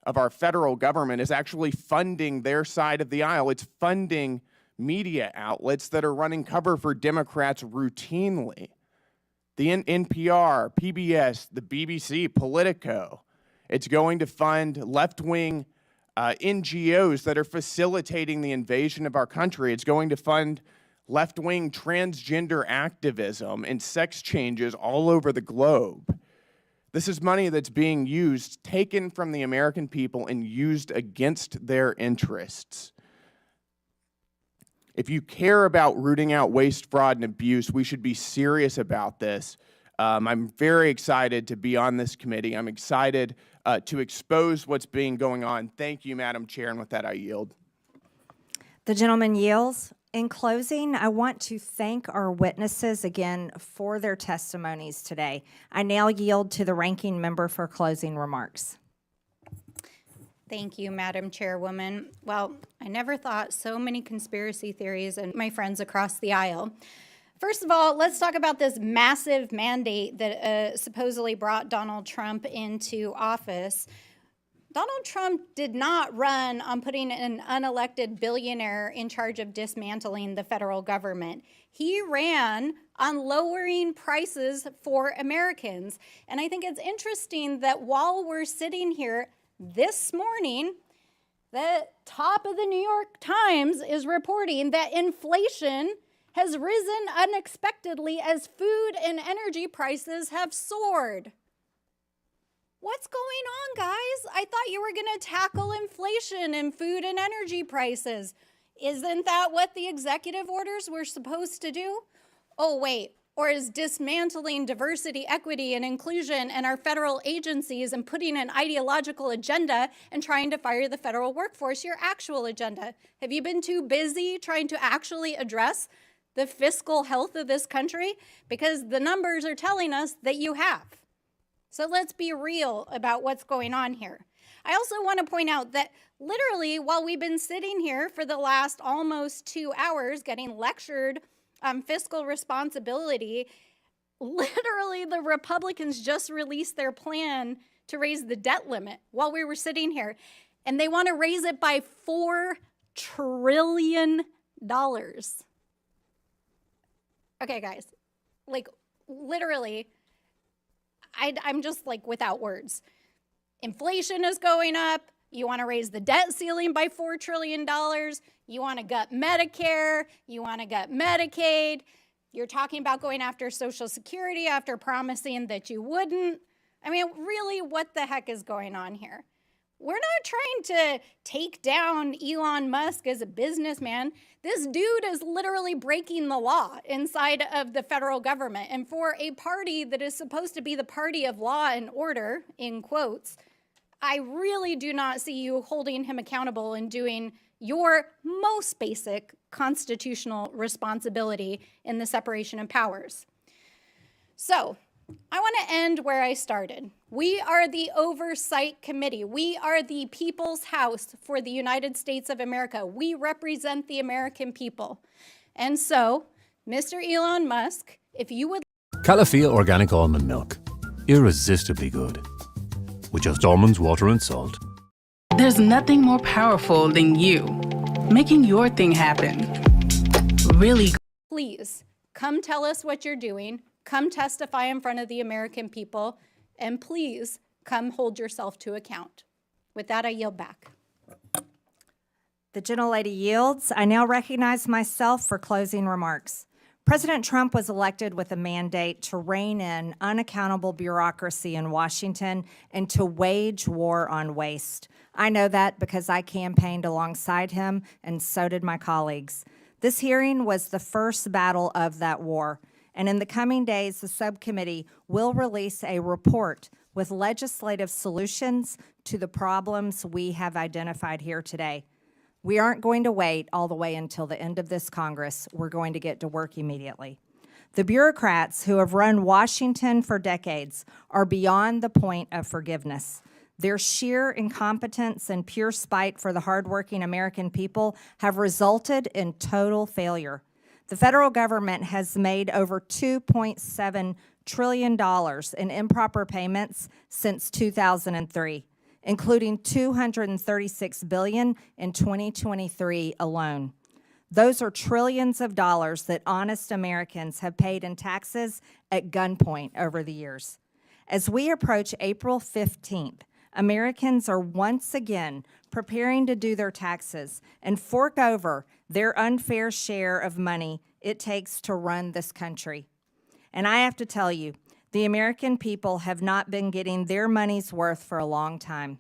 of our federal government is actually funding their side of the aisle. It's funding media outlets that are running cover for Democrats routinely. The NPR, PBS, the BBC, Politico. It's going to fund left-wing NGOs that are facilitating the invasion of our country. It's going to fund left-wing transgender activism and sex changes all over the globe. This is money that's being used, taken from the American people and used against their interests. If you care about rooting out waste, fraud, and abuse, we should be serious about this. I'm very excited to be on this committee. I'm excited to expose what's being going on. Thank you, Madam Chair, and with that, I yield. The gentleman yields. In closing, I want to thank our witnesses again for their testimonies today. I now yield to the ranking member for closing remarks. Thank you, Madam Chairwoman. Well, I never thought so many conspiracy theories and my friends across the aisle. First of all, let's talk about this massive mandate that supposedly brought Donald Trump into office. Donald Trump did not run on putting an unelected billionaire in charge of dismantling the federal government. He ran on lowering prices for Americans. And I think it's interesting that while we're sitting here this morning, the top of the New York Times is reporting that inflation has risen unexpectedly as food and energy prices have soared. What's going on, guys? I thought you were going to tackle inflation and food and energy prices. Isn't that what the executive orders were supposed to do? Oh, wait. Or is dismantling diversity, equity, and inclusion in our federal agencies and putting an ideological agenda and trying to fire the federal workforce your actual agenda? Have you been too busy trying to actually address the fiscal health of this country? Because the numbers are telling us that you have. So let's be real about what's going on here. I also want to point out that literally while we've been sitting here for the last almost 2 hours getting lectured on fiscal responsibility, literally the Republicans just released their plan to raise the debt limit while we were sitting here. And they want to raise it by $4 trillion. Okay, guys, like literally, I'm just like without words. Inflation is going up. You want to raise the debt ceiling by $4 trillion. You want to gut Medicare. You want to gut Medicaid. You're talking about going after Social Security after promising that you wouldn't. I mean, really, what the heck is going on here? We're not trying to take down Elon Musk as a businessman. This dude is literally breaking the law inside of the federal government. And for a party that is supposed to be the party of law and order, in quotes, I really do not see you holding him accountable and doing your most basic constitutional responsibility in the separation of powers. So, I want to end where I started. We are the Oversight Committee. We are the People's House for the United States of America. We represent the American people. And so, Mr. Elon Musk, if you would... Calafia Organic Almond Milk. Irresistibly good. With just almonds, water, and salt. There's nothing more powerful than you. Making your thing happen. Really. Please, come tell us what you're doing. Come testify in front of the American people, and please come hold yourself to account. With that, I yield back. The gentlelady yields. I now recognize myself for closing remarks. President Trump was elected with a mandate to rein in unaccountable bureaucracy in Washington and to wage war on waste. I know that because I campaigned alongside him, and so did my colleagues. This hearing was the first battle of that war. And in the coming days, the subcommittee will release a report with legislative solutions to the problems we have identified here today. We aren't going to wait all the way until the end of this Congress. We're going to get to work immediately. The bureaucrats who have run Washington for decades are beyond the point of forgiveness. Their sheer incompetence and pure spite for the hardworking American people have resulted in total failure. The federal government has made over $2.7 trillion in improper payments since 2003, including $236 billion in 2023 alone. Those are trillions of dollars that honest Americans have paid in taxes at gunpoint over the years. As we approach April 15th, Americans are once again preparing to do their taxes and fork over their unfair share of money it takes to run this country. And I have to tell you, the American people have not been getting their money's worth for a long time.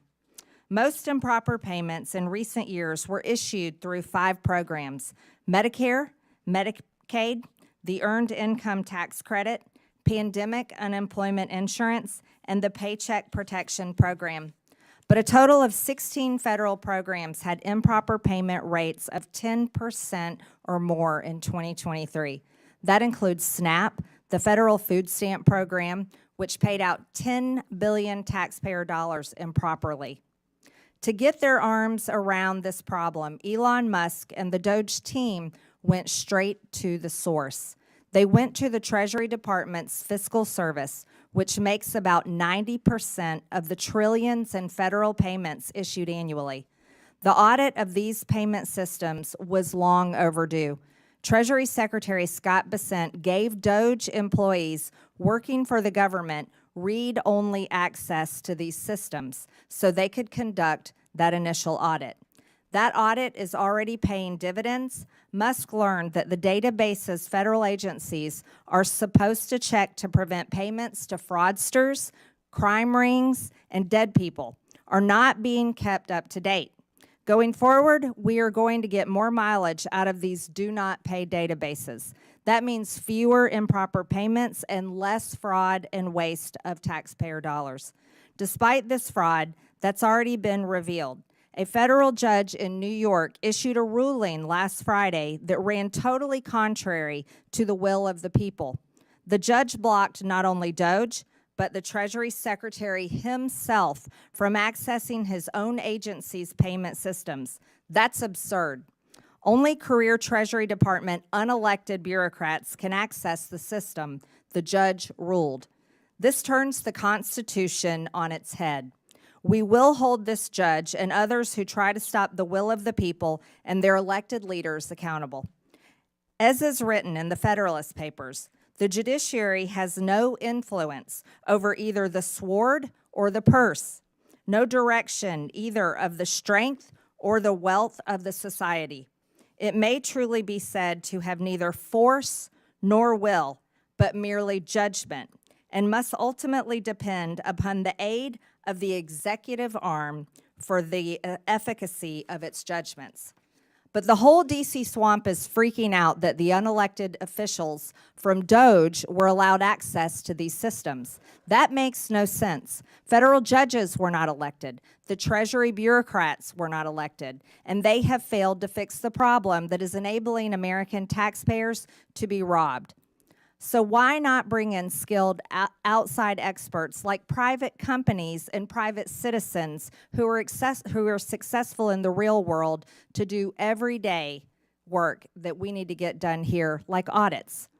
Most improper payments in recent years were issued through 5 programs: Medicare, Medicaid, the Earned Income Tax Credit, Pandemic Unemployment Insurance, and the Paycheck Protection Program. But a total of 16 federal programs had improper payment rates of 10% or more in 2023. That includes SNAP, the federal food stamp program, which paid out $10 billion taxpayer dollars improperly. To get their arms around this problem, Elon Musk and the Doge team went straight to the source. They went to the Treasury Department's fiscal service, which makes about 90% of the trillions in federal payments issued annually. The audit of these payment systems was long overdue. Treasury Secretary Scott Bessent gave Doge employees working for the government read-only access to these systems so they could conduct that initial audit. That audit is already paying dividends. Musk learned that the databases federal agencies are supposed to check to prevent payments to fraudsters, crime rings, and dead people are not being kept up to date. Going forward, we are going to get more mileage out of these do not pay databases. That means fewer improper payments and less fraud and waste of taxpayer dollars. Despite this fraud that's already been revealed, a federal judge in New York issued a ruling last Friday that ran totally contrary to the will of the people. The judge blocked not only Doge, but the Treasury Secretary himself from accessing his own agency's payment systems. That's absurd. Only career Treasury Department unelected bureaucrats can access the system, the judge ruled. This turns the Constitution on its head. We will hold this judge and others who try to stop the will of the people and their elected leaders accountable. As is written in the Federalist Papers, the judiciary has no influence over either the sword or the purse, no direction either of the strength or the wealth of the society. It may truly be said to have neither force nor will, but merely judgment, and must ultimately depend upon the aid of the executive arm for the efficacy of its judgments. But the whole DC swamp is freaking out that the unelected officials from Doge were allowed access to these systems. That makes no sense. Federal judges were not elected. The Treasury bureaucrats were not elected. And they have failed to fix the problem that is enabling American taxpayers to be robbed. So why not bring in skilled outside experts like private companies and private citizens who are successful in the real world to do everyday work that we need to get done here, like audits?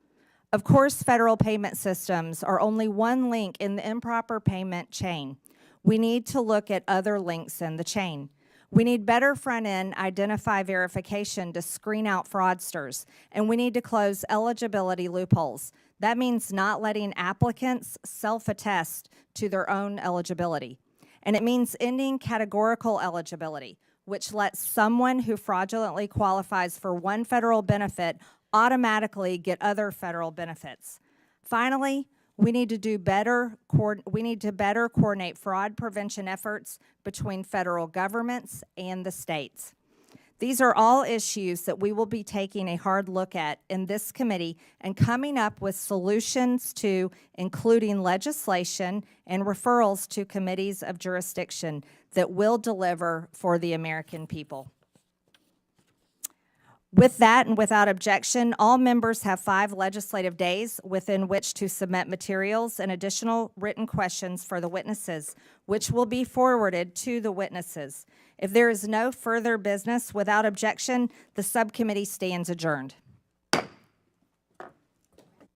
Of course, federal payment systems are only one link in the improper payment chain. We need to look at other links in the chain. We need better front-end identify verification to screen out fraudsters, and we need to close eligibility loopholes. That means not letting applicants self-attest to their own eligibility. And it means ending categorical eligibility, which lets someone who fraudulently qualifies for one federal benefit automatically get other federal benefits. Finally, we need to better coordinate fraud prevention efforts between federal governments and the states. These are all issues that we will be taking a hard look at in this committee and coming up with solutions to, including legislation and referrals to committees of jurisdiction that will deliver for the American people. With that and without objection, all members have 5 legislative days within which to submit materials and additional written questions for the witnesses, which will be forwarded to the witnesses. If there is no further business without objection, the subcommittee stands adjourned.